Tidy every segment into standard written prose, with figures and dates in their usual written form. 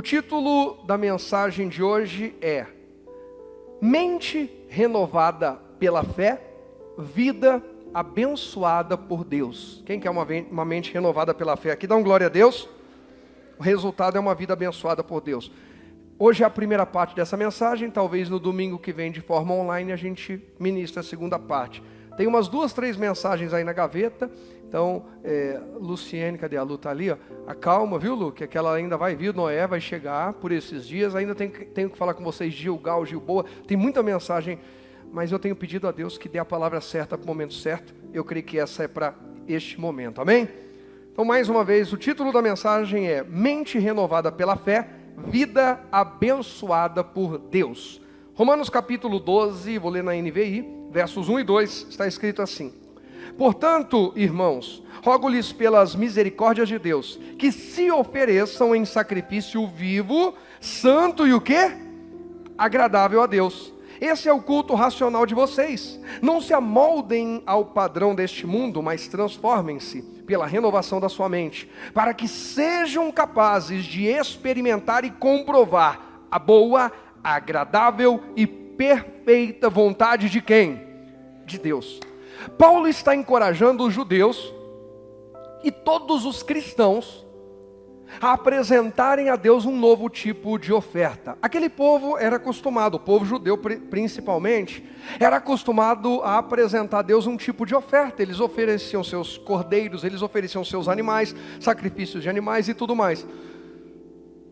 O título da mensagem de hoje é Mente renovada pela fé, vida abençoada por Deus. Quem quer uma mente renovada pela fé aqui? Dá um glória a Deus. O resultado é uma vida abençoada por Deus. Hoje é a primeira parte dessa mensagem, talvez no domingo que vem de forma online a gente ministra a segunda parte. Tem umas 2, 3 mensagens aí na gaveta, então, Luciene, cadê a Lu? Tá ali, ó. Acalma, viu, Lu? Que aquela ainda vai vir, Noé vai chegar por esses dias, ainda tenho que falar com vocês, Gilgal, Gilboa, tem muita mensagem, mas eu tenho pedido a Deus que dê a palavra certa para o momento certo, eu creio que essa é para este momento, amém? Então, mais uma vez, o título da mensagem é Mente renovada pela fé, vida abençoada por Deus. Romanos capítulo 12, vou ler na NVI, versos 1 e 2, está escrito assim: Portanto, irmãos, rogo-lhes pelas misericórdias de Deus, que se ofereçam em sacrifício vivo, santo e o quê? Agradável a Deus. Esse é o culto racional de vocês. Não se amoldem ao padrão deste mundo, mas transformem-se pela renovação da sua mente, para que sejam capazes de experimentar e comprovar a boa, agradável e perfeita vontade de quem? De Deus. Paulo está encorajando os judeus e todos os cristãos a apresentarem a Deus um novo tipo de oferta. Aquele povo era acostumado, o povo judeu principalmente, era acostumado a apresentar a Deus um tipo de oferta. Eles ofereciam seus cordeiros, eles ofereciam seus animais, sacrifícios de animais e tudo mais.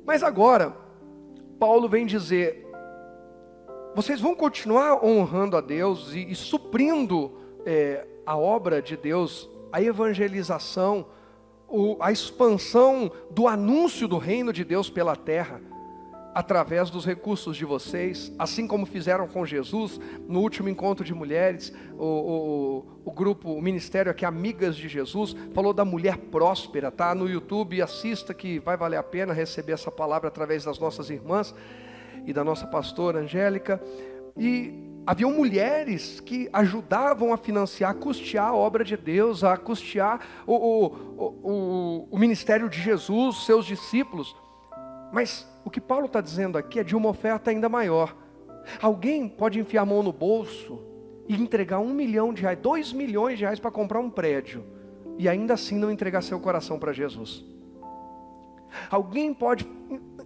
Mas agora, Paulo vem dizer, vocês vão continuar honrando a Deus e suprindo a obra de Deus, a evangelização, a expansão do anúncio do reino de Deus pela terra, através dos recursos de vocês, assim como fizeram com Jesus, no último encontro de mulheres, o grupo, o ministério aqui, Amigas de Jesus, falou da mulher próspera, tá? No YouTube, assista que vai valer a pena receber essa palavra através das nossas irmãs e da nossa pastora Angélica. E haviam mulheres que ajudavam a financiar, a custear a obra de Deus, a custear o ministério de Jesus, seus discípulos. Mas o que Paulo está dizendo aqui é de uma oferta ainda maior. Alguém pode enfiar a mão no bolso e entregar R$1 milhão, R$2 milhões para comprar um prédio, e ainda assim não entregar seu coração para Jesus. Alguém pode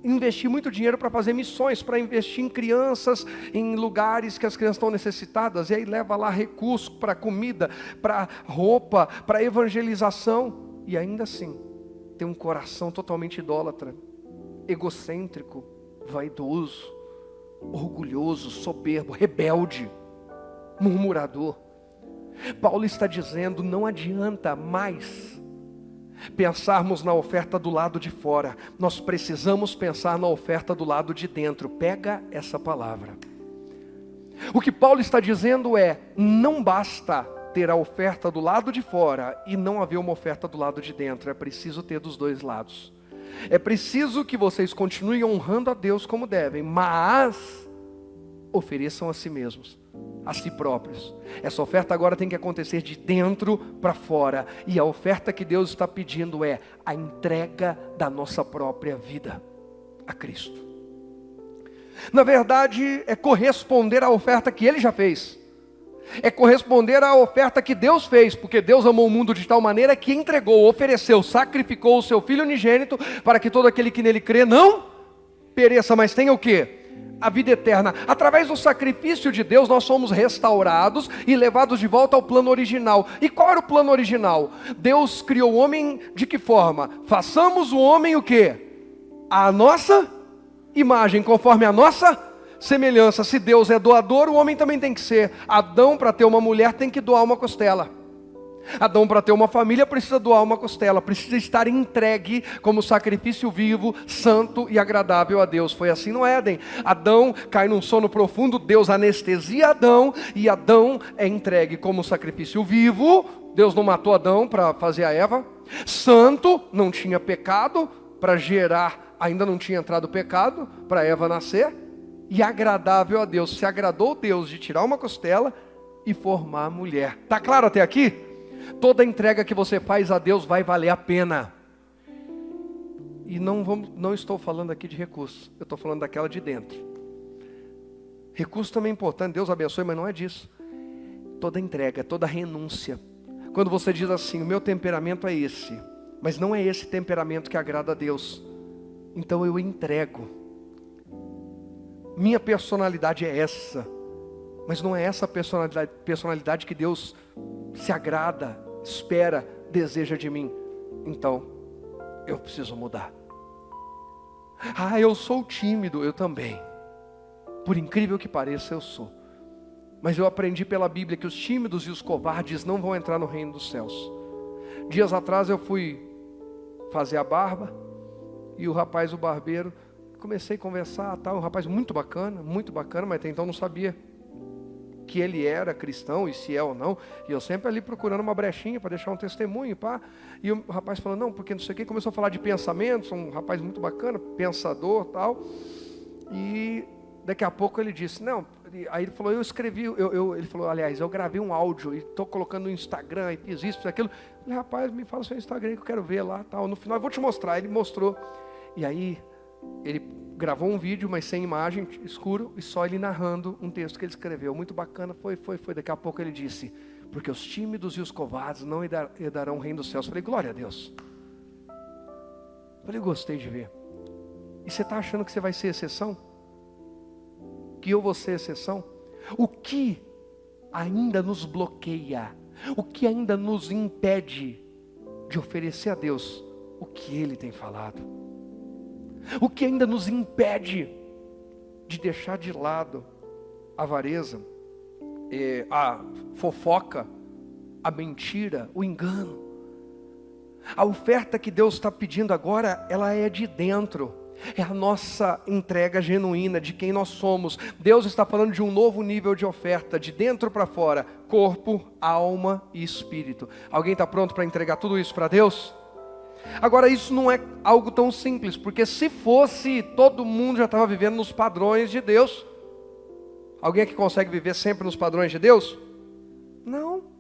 investir muito dinheiro para fazer missões, para investir em crianças, em lugares que as crianças estão necessitadas, e aí leva lá recurso para comida, para roupa, para evangelização, e ainda assim tem um coração totalmente idólatra, egocêntrico, vaidoso, orgulhoso, soberbo, rebelde, murmurador. Paulo está dizendo, não adianta mais pensarmos na oferta do lado de fora, nós precisamos pensar na oferta do lado de dentro. Pega essa palavra. O que Paulo está dizendo é, não basta ter a oferta do lado de fora e não haver uma oferta do lado de dentro, é preciso ter dos dois lados. É preciso que vocês continuem honrando a Deus como devem, mas ofereçam a si mesmos, a si próprios. Essa oferta agora tem que acontecer de dentro para fora, e a oferta que Deus está pedindo é a entrega da nossa própria vida a Cristo. Na verdade, é corresponder à oferta que Ele já fez, é corresponder à oferta que Deus fez, porque Deus amou o mundo de tal maneira que entregou, ofereceu, sacrificou o seu Filho unigênito, para que todo aquele que nele crê não pereça, mas tenha o quê? A vida eterna. Através do sacrifício de Deus nós somos restaurados e levados de volta ao plano original. E qual era o plano original? Deus criou o homem de que forma? Façamos o homem o quê? A nossa imagem, conforme a nossa semelhança. Se Deus é doador, o homem também tem que ser. Adão, para ter uma mulher, tem que doar uma costela. Adão, para ter uma família, precisa doar uma costela, precisa estar entregue como sacrifício vivo, santo e agradável a Deus. Foi assim no Éden. Adão cai num sono profundo, Deus anestesia Adão, e Adão é entregue como sacrifício vivo. Deus não matou Adão para fazer a Eva. Santo, não tinha pecado para gerar, ainda não tinha entrado o pecado para Eva nascer. E agradável a Deus, se agradou Deus de tirar uma costela e formar a mulher. Está claro até aqui? Toda entrega que você faz a Deus vai valer a pena. E não estou falando aqui de recurso, eu estou falando daquela de dentro. Recurso também é importante, Deus abençoe, mas não é disso. Toda entrega, toda renúncia. Quando você diz assim, o meu temperamento é esse, mas não é esse temperamento que agrada a Deus, então eu entrego. Minha personalidade é essa, mas não é essa personalidade que Deus se agrada, espera, deseja de mim. Então, eu preciso mudar. Ah, eu sou tímido, eu também. Por incrível que pareça, eu sou. Mas eu aprendi pela Bíblia que os tímidos e os covardes não vão entrar no reino dos céus. Dias atrás eu fui fazer a barba, e o rapaz, o barbeiro, comecei a conversar, tal, um rapaz muito bacana, mas até então não sabia que ele era cristão e se é ou não, e eu sempre ali procurando uma brechinha para deixar um testemunho, pá. E o rapaz falou, não, porque não sei o que, começou a falar de pensamentos, um rapaz muito bacana, pensador, tal, e daqui a pouco ele disse, não, aí ele falou, eu escrevi, ele falou, aliás, eu gravei um áudio e estou colocando no Instagram, e fiz isso, fiz aquilo. Eu falei, rapaz, me fala o seu Instagram que eu quero ver lá, tal, no final eu vou te mostrar. Ele mostrou, e aí ele gravou um vídeo, mas sem imagem, escuro, e só ele narrando um texto que ele escreveu. Muito bacana, foi. Daqui a pouco ele disse, porque os tímidos e os covardes não herdarão o reino dos céus. Eu falei, glória a Deus. Eu falei, gostei de ver. E você está achando que você vai ser exceção? Que eu vou ser exceção? O que ainda nos bloqueia? O que ainda nos impede de oferecer a Deus o que Ele tem falado? O que ainda nos impede de deixar de lado a avareza, a fofoca, a mentira, o engano? A oferta que Deus está pedindo agora, ela é de dentro. É a nossa entrega genuína de quem nós somos. Deus está falando de um novo nível de oferta, de dentro para fora, corpo, alma e espírito. Alguém está pronto para entregar tudo isso para Deus? Agora, isso não é algo tão simples, porque se fosse, todo mundo já estava vivendo nos padrões de Deus. Alguém aqui consegue viver sempre nos padrões de Deus? Não.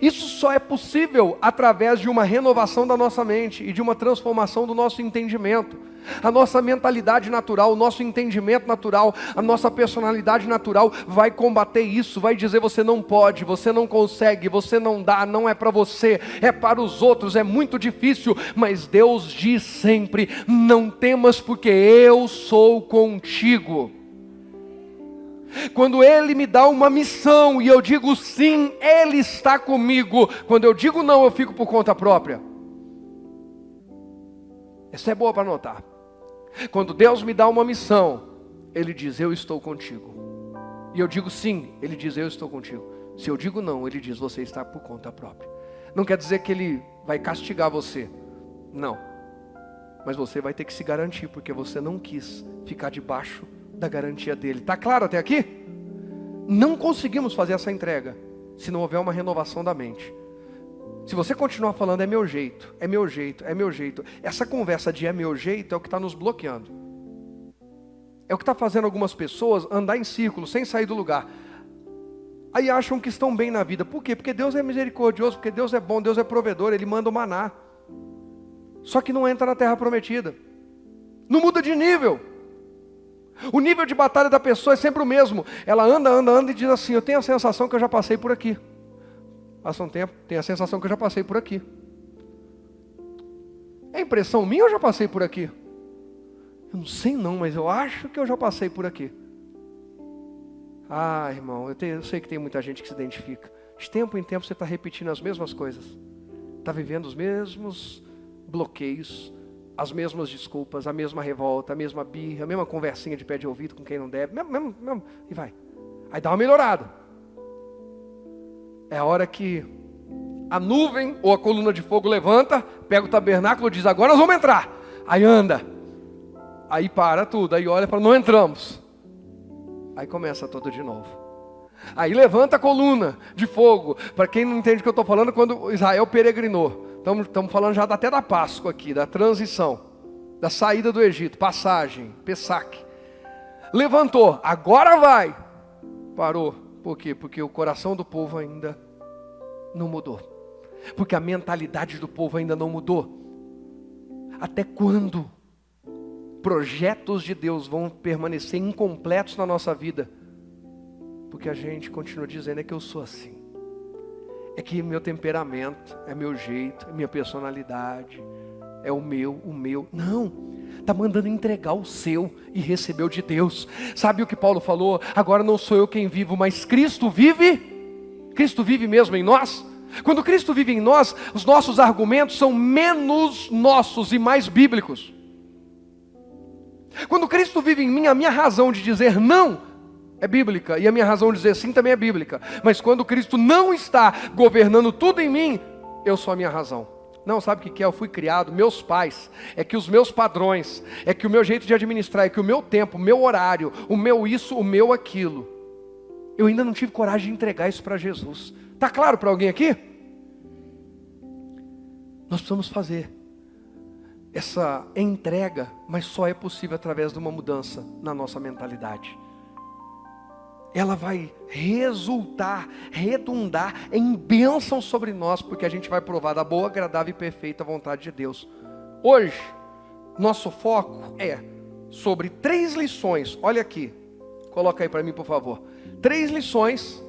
Isso só é possível através de uma renovação da nossa mente e de uma transformação do nosso entendimento. A nossa mentalidade natural, o nosso entendimento natural, a nossa personalidade natural vai combater isso, vai dizer você não pode, você não consegue, você não dá, não é para você, é para os outros, é muito difícil. Mas Deus diz sempre, não temas porque eu sou contigo. Quando Ele me dá uma missão e eu digo sim, Ele está comigo. Quando eu digo não, eu fico por conta própria. Essa é boa para anotar. Quando Deus me dá uma missão, Ele diz, eu estou contigo. E eu digo sim, Ele diz, eu estou contigo. Se eu digo não, Ele diz, você está por conta própria. Não quer dizer que Ele vai castigar você. Não. Mas você vai ter que se garantir, porque você não quis ficar debaixo da garantia dele. Está claro até aqui? Não conseguimos fazer essa entrega se não houver uma renovação da mente. Se você continuar falando é meu jeito, é meu jeito, é meu jeito, essa conversa de é meu jeito é o que está nos bloqueando. É o que está fazendo algumas pessoas andar em círculo, sem sair do lugar. Aí acham que estão bem na vida. Por quê? Porque Deus é misericordioso, porque Deus é bom, Deus é provedor, Ele manda o maná. Só que não entra na terra prometida. Não muda de nível. O nível de batalha da pessoa é sempre o mesmo. Ela anda e diz assim, eu tenho a sensação que eu já passei por aqui. Passa um tempo, tenho a sensação que eu já passei por aqui. É impressão minha ou eu já passei por aqui? Eu não sei não, mas eu acho que eu já passei por aqui. Ah, irmão, eu sei que tem muita gente que se identifica. De tempo em tempo você está repetindo as mesmas coisas. Está vivendo os mesmos bloqueios, as mesmas desculpas, a mesma revolta, a mesma birra, a mesma conversinha de pé de ouvido com quem não deve, mesmo, e vai. Aí dá uma melhorada. É a hora que a nuvem ou a coluna de fogo levanta, pega o tabernáculo e diz, agora nós vamos entrar. Aí anda. Aí para tudo, aí olha e fala, não entramos. Aí começa tudo de novo. Aí levanta a coluna de fogo. Para quem não entende o que eu estou falando, quando Israel peregrinou. Estamos falando já até da Páscoa aqui, da transição, da saída do Egito, passagem, Pessac. Levantou, agora vai. Parou. Por quê? Porque o coração do povo ainda não mudou. Porque a mentalidade do povo ainda não mudou. Até quando projetos de Deus vão permanecer incompletos na nossa vida? Porque a gente continua dizendo é que eu sou assim. É que meu temperamento, é meu jeito, é minha personalidade, é o meu. Não, está mandando entregar o seu e receber o de Deus. Sabe o que Paulo falou? Agora não sou eu quem vivo, mas Cristo vive. Cristo vive mesmo em nós. Quando Cristo vive em nós, os nossos argumentos são menos nossos e mais bíblicos. Quando Cristo vive em mim, a minha razão de dizer não é bíblica, e a minha razão de dizer sim também é bíblica. Mas quando Cristo não está governando tudo em mim, eu sou a minha razão. Não, sabe o que é? Eu fui criado, meus pais, é que os meus padrões, é que o meu jeito de administrar, é que o meu tempo, o meu horário, o meu isso, o meu aquilo. Eu ainda não tive coragem de entregar isso para Jesus. Está claro para alguém aqui? Nós precisamos fazer essa entrega, mas só é possível através de uma mudança na nossa mentalidade. Ela vai resultar, redundar em bênção sobre nós, porque a gente vai provar da boa, agradável e perfeita vontade de Deus. Hoje, nosso foco é sobre 3 lições. Olha aqui, coloca aí para mim por favor. 3 lições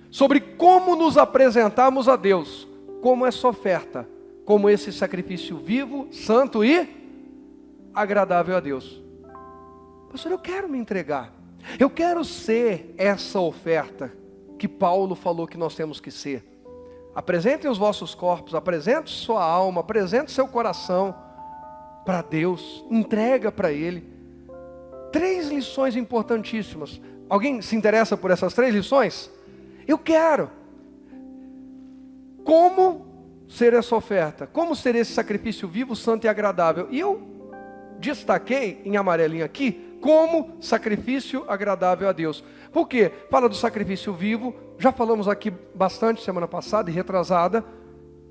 sobre como nos apresentarmos a Deus, como essa oferta, como esse sacrifício vivo, santo e agradável a Deus. Pastor, eu quero me entregar. Eu quero ser essa oferta que Paulo falou que nós temos que ser. Apresentem os vossos corpos, apresente sua alma, apresente seu coração para Deus, entrega para Ele. 3 lições importantíssimas. Alguém se interessa por essas 3 lições? Eu quero. Como ser essa oferta? Como ser esse sacrifício vivo, santo e agradável? E eu destaquei em amarelinho aqui, como sacrifício agradável a Deus. Por quê? Fala do sacrifício vivo, já falamos aqui bastante semana passada e retrasada,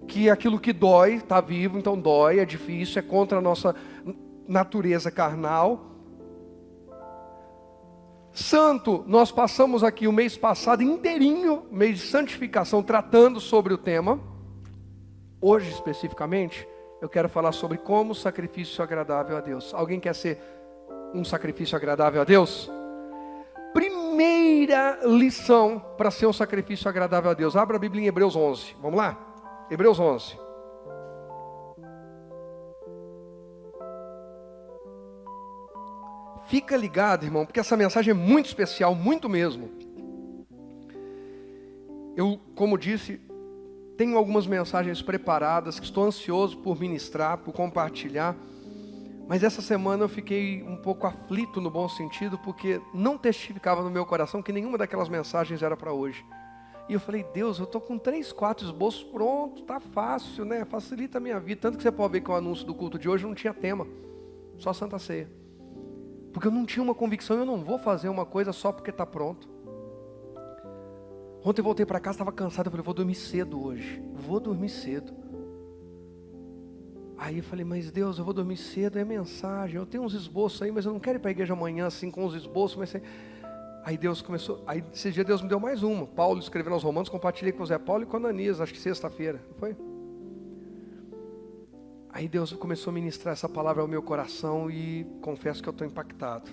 que aquilo que dói, está vivo, então dói, é difícil, é contra a nossa natureza carnal. Santo, nós passamos aqui o mês passado inteirinho, mês de santificação, tratando sobre o tema. Hoje especificamente, eu quero falar sobre como sacrifício agradável a Deus. Alguém quer ser um sacrifício agradável a Deus? Primeira lição para ser um sacrifício agradável a Deus. Abra a Bíblia em Hebreus 11. Vamos lá? Hebreus 11. Fica ligado, irmão, porque essa mensagem é muito especial, muito mesmo. Eu, como disse, tenho algumas mensagens preparadas, que estou ansioso por ministrar, por compartilhar. Mas essa semana eu fiquei um pouco aflito no bom sentido, porque não testificava no meu coração que nenhuma daquelas mensagens era para hoje. E eu falei, Deus, eu estou com 3, 4 esboços pronto, tá fácil, né? Facilita a minha vida. Tanto que você pode ver que o anúncio do culto de hoje não tinha tema, só Santa Ceia. Porque eu não tinha uma convicção, eu não vou fazer uma coisa só porque está pronto. Ontem eu voltei para casa, estava cansado, eu falei, vou dormir cedo hoje, vou dormir cedo. Aí eu falei, mas Deus, eu vou dormir cedo, é mensagem, eu tenho uns esboços aí, mas eu não quero ir para a igreja amanhã assim com os esboços. Mas... Aí Deus começou, aí esse dia Deus me deu mais uma. Paulo escrevendo aos Romanos, compartilhei com o Zé Paulo e com a Ananias, acho que sexta-feira, não foi? Aí Deus começou a ministrar essa palavra ao meu coração e confesso que eu estou impactado.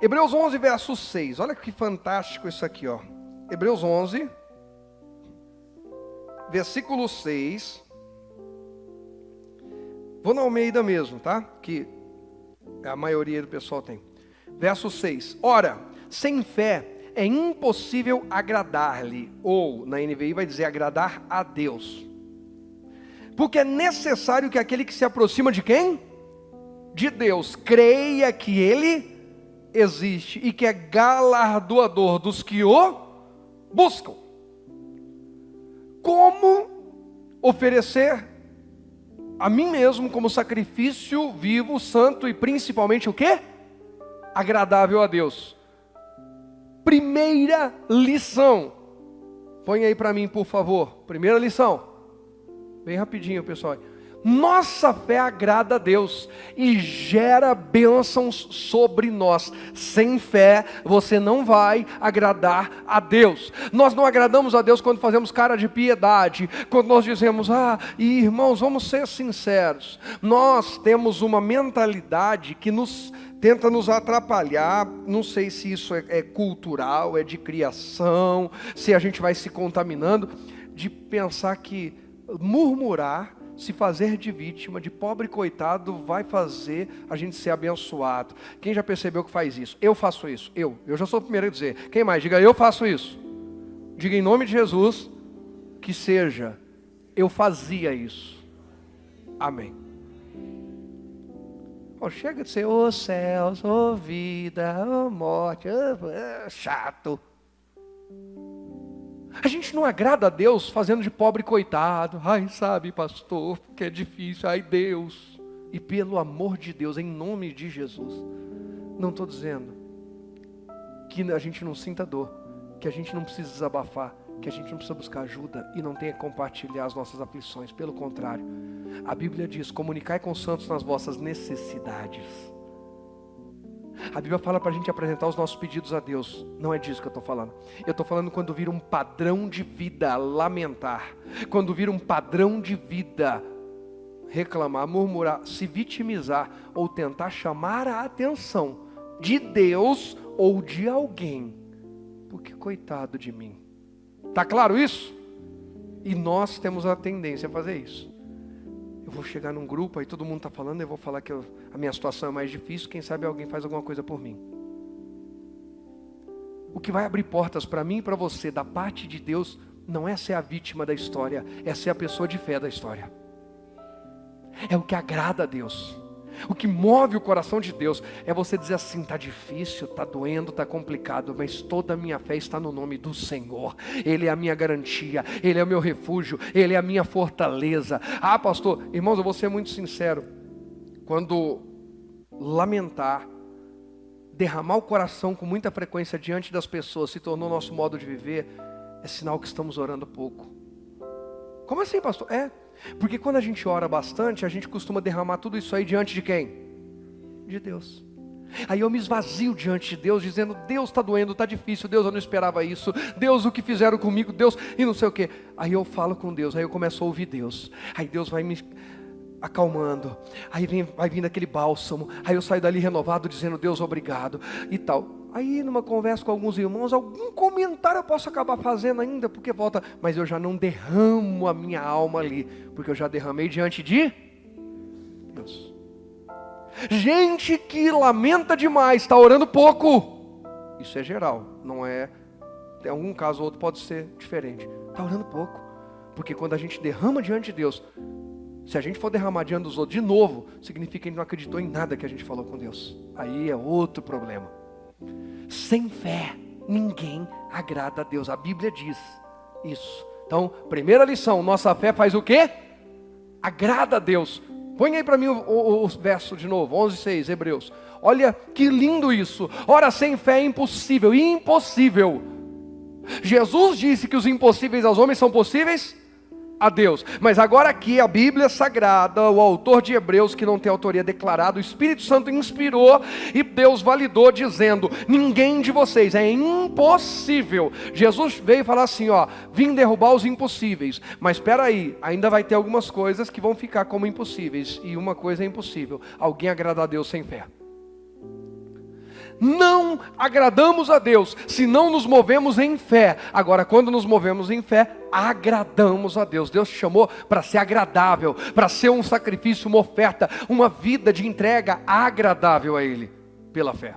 Hebreus 11, verso 6, olha que fantástico isso aqui, ó. Hebreus 11, versículo 6. Vou na Almeida mesmo, tá? Que a maioria do pessoal tem. Verso 6. Ora, sem fé é impossível agradar-lhe. Ou, na NVI vai dizer agradar a Deus. Porque é necessário que aquele que se aproxima de quem? De Deus. Creia que Ele existe e que é galardoador dos que o buscam. Como oferecer a mim mesmo como sacrifício vivo, santo e principalmente o quê? Agradável a Deus. Primeira lição. Põe aí para mim, por favor. Primeira lição. Bem rapidinho, pessoal. Nossa fé agrada a Deus e gera bênçãos sobre nós. Sem fé, você não vai agradar a Deus. Nós não agradamos a Deus quando fazemos cara de piedade, quando nós dizemos, irmãos, vamos ser sinceros. Nós temos uma mentalidade que tenta nos atrapalhar. Não sei se isso é cultural, é de criação, se a gente vai se contaminando, de pensar que murmurar, se fazer de vítima, de pobre coitado, vai fazer a gente ser abençoado. Quem já percebeu que faz isso? Eu faço isso. Eu já sou o primeiro a dizer. Quem mais? Diga, eu faço isso. Diga em nome de Jesus, que seja. Eu fazia isso. Amém. Chega de ser, céus, vida, morte, chato. A gente não agrada a Deus fazendo de pobre coitado. Ai, sabe, pastor, que é difícil. Ai, Deus. E pelo amor de Deus, em nome de Jesus, não estou dizendo que a gente não sinta dor, que a gente não precisa desabafar, que a gente não precisa buscar ajuda e não tenha que compartilhar as nossas aflições. Pelo contrário, a Bíblia diz, comunicai com os santos nas vossas necessidades. A Bíblia fala para a gente apresentar os nossos pedidos a Deus. Não é disso que eu estou falando. Eu estou falando quando vira um padrão de vida lamentar, quando vira um padrão de vida reclamar, murmurar, se vitimizar ou tentar chamar a atenção de Deus ou de alguém, porque coitado de mim. Está claro isso? E nós temos a tendência a fazer isso. Eu vou chegar num grupo, aí todo mundo está falando, eu vou falar que a minha situação é mais difícil, quem sabe alguém faz alguma coisa por mim. O que vai abrir portas para mim e para você, da parte de Deus, não é ser a vítima da história, é ser a pessoa de fé da história. É o que agrada a Deus. O que move o coração de Deus é você dizer assim, está difícil, está doendo, está complicado, mas toda a minha fé está no nome do Senhor. Ele é a minha garantia, Ele é o meu refúgio, Ele é a minha fortaleza. Pastor, irmãos, eu vou ser muito sincero. Quando lamentar, derramar o coração com muita frequência diante das pessoas se tornou nosso modo de viver, é sinal que estamos orando pouco. Como assim, pastor? Porque quando a gente ora bastante, a gente costuma derramar tudo isso aí diante de quem? De Deus. Aí eu me esvazio diante de Deus, dizendo, Deus está doendo, está difícil, Deus, eu não esperava isso, Deus, o que fizeram comigo, Deus, e não sei o quê. Aí eu falo com Deus, aí eu começo a ouvir Deus, aí Deus vai me acalmando, aí vai vindo aquele bálsamo, aí eu saio dali renovado, dizendo, Deus, obrigado, e tal. Aí numa conversa com alguns irmãos, algum comentário eu posso acabar fazendo ainda, porque volta, mas eu já não derramo a minha alma ali, porque eu já derramei diante de Deus. Gente que lamenta demais, está orando pouco. Isso é geral, não é, em algum caso ou outro pode ser diferente. Está orando pouco, porque quando a gente derrama diante de Deus, se a gente for derramar diante dos outros de novo, significa que a gente não acreditou em nada que a gente falou com Deus. Aí é outro problema. Sem fé, ninguém agrada a Deus. A Bíblia diz isso. Então, primeira lição, nossa fé faz o quê? Agrada a Deus. Põe aí para mim o verso de novo, 11:6, Hebreus. Olha que lindo isso. Ora, sem fé é impossível, impossível. Jesus disse que os impossíveis aos homens são possíveis a Deus. Mas agora aqui a Bíblia Sagrada, o autor de Hebreus, que não tem autoria declarada, o Espírito Santo inspirou e Deus validou dizendo, ninguém de vocês, é impossível. Jesus veio falar assim, vim derrubar os impossíveis, mas espera aí, ainda vai ter algumas coisas que vão ficar como impossíveis, e uma coisa é impossível, alguém agradar a Deus sem fé. Não agradamos a Deus se não nos movemos em fé. Agora, quando nos movemos em fé, agradamos a Deus. Deus te chamou para ser agradável, para ser um sacrifício, uma oferta, uma vida de entrega agradável a Ele, pela fé.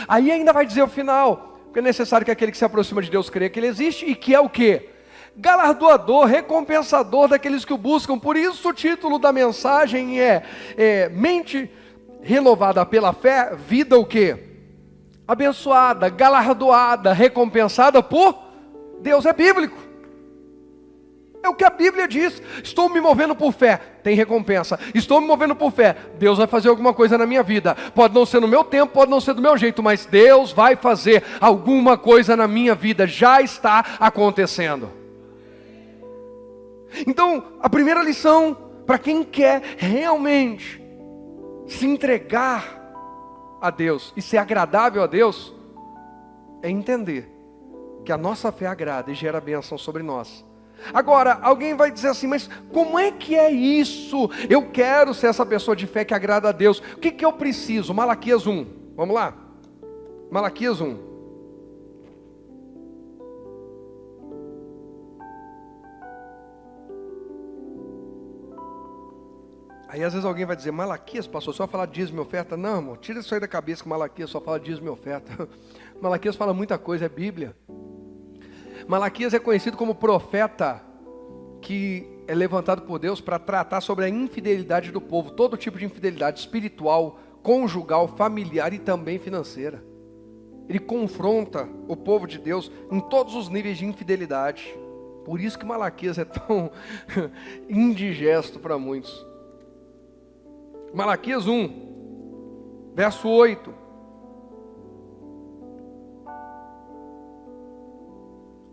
Aí ainda vai dizer o final, porque é necessário que aquele que se aproxima de Deus creia que Ele existe e que é o quê? Galardoador, recompensador daqueles que o buscam. Por isso o título da mensagem é mente renovada pela fé, vida o quê? Abençoada, galardoada, recompensada por Deus. É bíblico. É o que a Bíblia diz. Estou me movendo por fé, tem recompensa. Estou me movendo por fé, Deus vai fazer alguma coisa na minha vida. Pode não ser no meu tempo, pode não ser do meu jeito, mas Deus vai fazer alguma coisa na minha vida. Já está acontecendo. Então, a primeira lição para quem quer realmente se entregar a Deus e ser agradável a Deus, é entender que a nossa fé agrada e gera bênção sobre nós. Agora, alguém vai dizer assim, mas como é que é isso? Eu quero ser essa pessoa de fé que agrada a Deus. O que eu preciso? Malaquias 1. Vamos lá? Malaquias 1. Aí às vezes alguém vai dizer, Malaquias, pastor, só falar dízimo e oferta? Não, irmão, tira isso aí da cabeça que Malaquias só fala dízimo e oferta. Malaquias fala muita coisa, é Bíblia. Malaquias é conhecido como profeta que é levantado por Deus para tratar sobre a infidelidade do povo, todo tipo de infidelidade espiritual, conjugal, familiar e também financeira. Ele confronta o povo de Deus em todos os níveis de infidelidade. Por isso que Malaquias é tão indigesto para muitos. Malaquias 1, verso 8.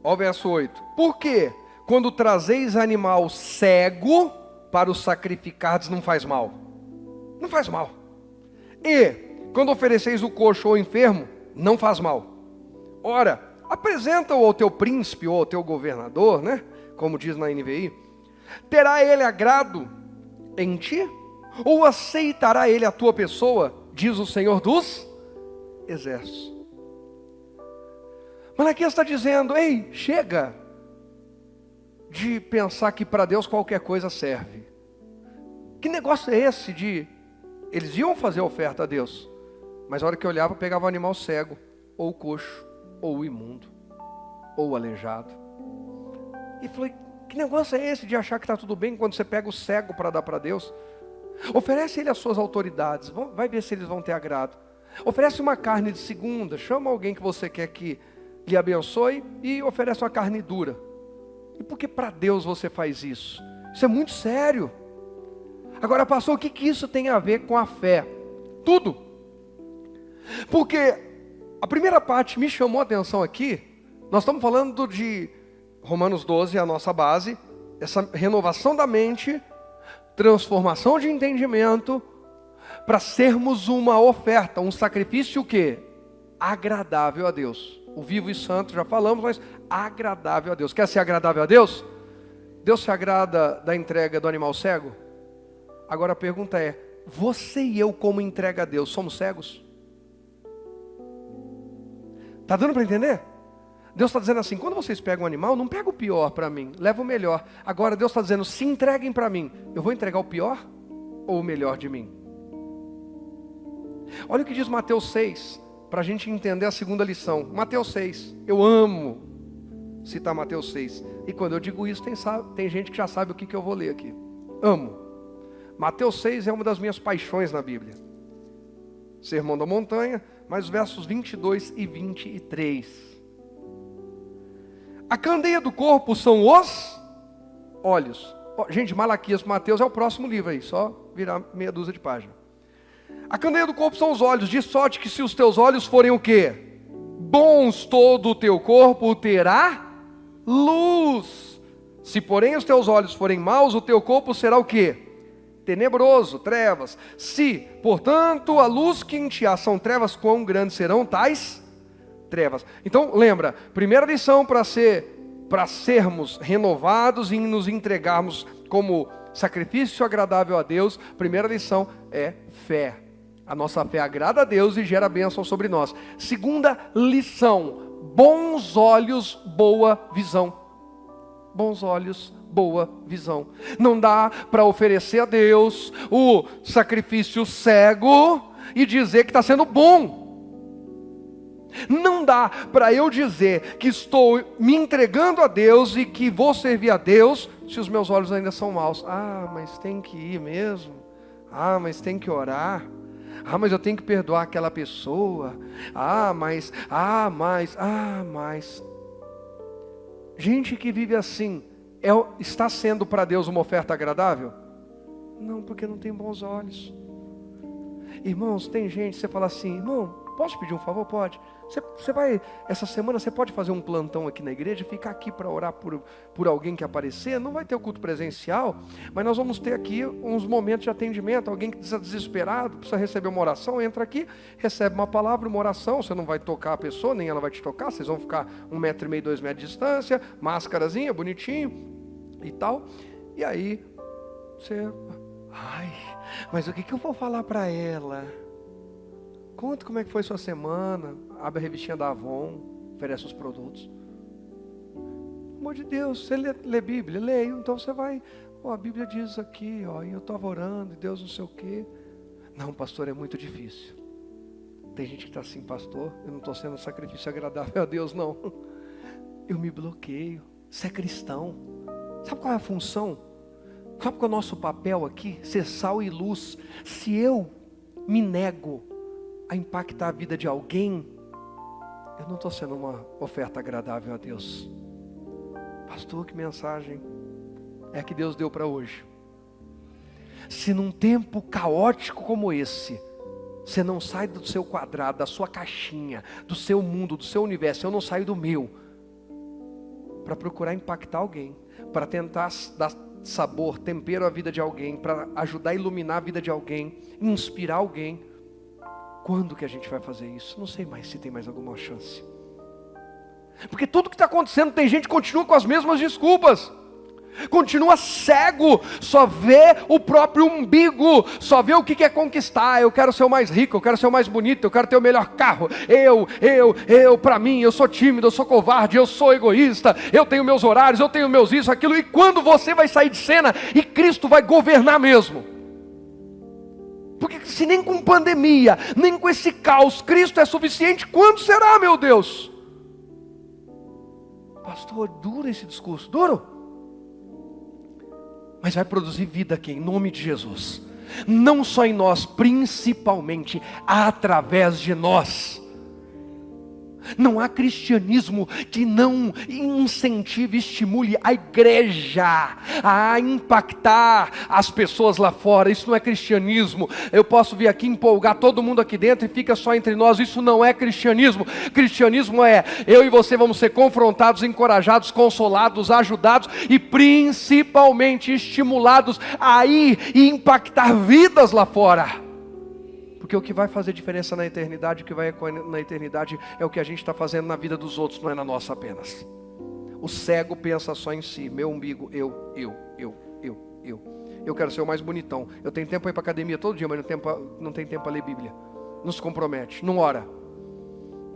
Olha o verso 8. Por quê? Quando trazeis animal cego para o sacrificardes, não faz mal. Não faz mal. E quando ofereceis o coxo ou enfermo, não faz mal. Ora, apresenta-o ao teu príncipe ou ao teu governador, né? Como diz na NVI. Terá ele agrado em ti? Ou aceitará ele a tua pessoa? Diz o Senhor dos Exércitos. Malaquias está dizendo, ei, chega de pensar que para Deus qualquer coisa serve. Que negócio é esse de... Eles iam fazer oferta a Deus, mas a hora que olhava, pegava o animal cego, ou o coxo, ou o imundo, ou o aleijado. E falei, que negócio é esse de achar que está tudo bem quando você pega o cego para dar para Deus? Oferece ele as suas autoridades, vai ver se eles vão ter agrado. Oferece uma carne de segunda, chama alguém que você quer que lhe abençoe e oferece uma carne dura. E por que para Deus você faz isso? Isso é muito sério. Agora, pastor, o que isso tem a ver com a fé? Tudo. Porque a primeira parte me chamou a atenção aqui. Nós estamos falando de Romanos 12, a nossa base. Essa renovação da mente, transformação de entendimento, para sermos uma oferta, um sacrifício o quê? Agradável a Deus. O vivo e santo já falamos, mas agradável a Deus. Quer ser agradável a Deus? Deus se agrada da entrega do animal cego? Agora a pergunta é, você e eu como entrega a Deus, somos cegos? Está dando para entender? Deus está dizendo assim, quando vocês pegam um animal, não pega o pior para mim, leva o melhor. Agora Deus está dizendo, se entreguem para mim, eu vou entregar o pior ou o melhor de mim? Olha o que diz Mateus 6, para a gente entender a segunda lição. Mateus 6, eu amo citar Mateus 6. E quando eu digo isso, tem gente que já sabe o que eu vou ler aqui. Amo. Mateus 6 é uma das minhas paixões na Bíblia. Sermão da Montanha, mas os versos 22 e 23. A candeia do corpo são os olhos. Gente, Malaquias, Mateus é o próximo livro aí, só virar meia dúzia de página. A candeia do corpo são os olhos, de sorte que se os teus olhos forem o quê? Bons, todo o teu corpo terá luz. Se porém os teus olhos forem maus, o teu corpo será o quê? Tenebroso, trevas. Se, portanto, a luz que em ti há são trevas, quão grandes serão tais trevas? Então, lembra, primeira lição para sermos renovados e nos entregarmos como sacrifício agradável a Deus, primeira lição é fé. A nossa fé agrada a Deus e gera bênção sobre nós. Segunda lição, bons olhos, boa visão. Bons olhos, boa visão. Não dá para oferecer a Deus o sacrifício cego e dizer que está sendo bom. Não dá para eu dizer que estou me entregando a Deus e que vou servir a Deus se os meus olhos ainda são maus. Ah, mas tem que ir mesmo. Ah, mas tem que orar. Ah, mas eu tenho que perdoar aquela pessoa. mas. Gente que vive assim, está sendo para Deus uma oferta agradável? Não, porque não tem bons olhos. Irmãos, tem gente, você fala assim, irmão, Posso pedir um favor? Pode. Você vai, essa semana você pode fazer um plantão aqui na igreja, ficar aqui para orar por alguém que aparecer. Não vai ter o culto presencial, mas nós vamos ter aqui uns momentos de atendimento. Alguém que está desesperado, precisa receber uma oração, entra aqui, recebe uma palavra, uma oração. Você não vai tocar a pessoa, nem ela vai te tocar. Vocês vão ficar 1,5 m, 2 metros de distância, máscarazinha, bonitinho e tal. E aí, você... Ai, mas o que eu vou falar para ela? Conta como é que foi sua semana. Abre a revistinha da Avon, oferece os produtos. Pelo amor de Deus, você lê Bíblia? Leio. Então você vai, a Bíblia diz aqui, e eu estava orando, e Deus não sei o quê. Não, pastor, é muito difícil. Tem gente que está assim, pastor, eu não estou sendo um sacrifício agradável a Deus, não. Eu me bloqueio. Você é cristão. Sabe qual é a função? Sabe qual é o nosso papel aqui? Ser sal e luz. Se eu me nego a impactar a vida de alguém, eu não estou sendo uma oferta agradável a Deus. Pastor, que mensagem é que Deus deu para hoje? Se num tempo caótico como esse, você não sai do seu quadrado, da sua caixinha, do seu mundo, do seu universo, eu não saio do meu, para procurar impactar alguém, para tentar dar sabor, tempero à vida de alguém, para ajudar a iluminar a vida de alguém, inspirar alguém. Quando que a gente vai fazer isso? Não sei mais se tem mais alguma chance. Porque tudo que está acontecendo, tem gente que continua com as mesmas desculpas. Continua cego, só vê o próprio umbigo, só vê o que quer conquistar. Eu quero ser o mais rico, eu quero ser o mais bonito, eu quero ter o melhor carro. Para mim, eu sou tímido, eu sou covarde, eu sou egoísta, eu tenho meus horários, eu tenho meus isso, aquilo. E quando você vai sair de cena e Cristo vai governar mesmo? Porque se nem com pandemia, nem com esse caos, Cristo é suficiente, quando será, meu Deus? Pastor, duro esse discurso, duro. Mas vai produzir vida aqui, em nome de Jesus. Não só em nós, principalmente através de nós. Não há cristianismo que não incentive, estimule a igreja a impactar as pessoas lá fora. Isso não é cristianismo. Eu posso vir aqui empolgar todo mundo aqui dentro e fica só entre nós. Isso não é cristianismo. Cristianismo é eu e você vamos ser confrontados, encorajados, consolados, ajudados e principalmente estimulados a ir e impactar vidas lá fora. Porque o que vai fazer diferença na eternidade, o que vai na eternidade é o que a gente está fazendo na vida dos outros, não é na nossa apenas. O cego pensa só em si, meu umbigo, eu. Eu quero ser o mais bonitão. Eu tenho tempo para ir para academia todo dia, mas não tenho tempo para ler Bíblia. Não se compromete, não ora.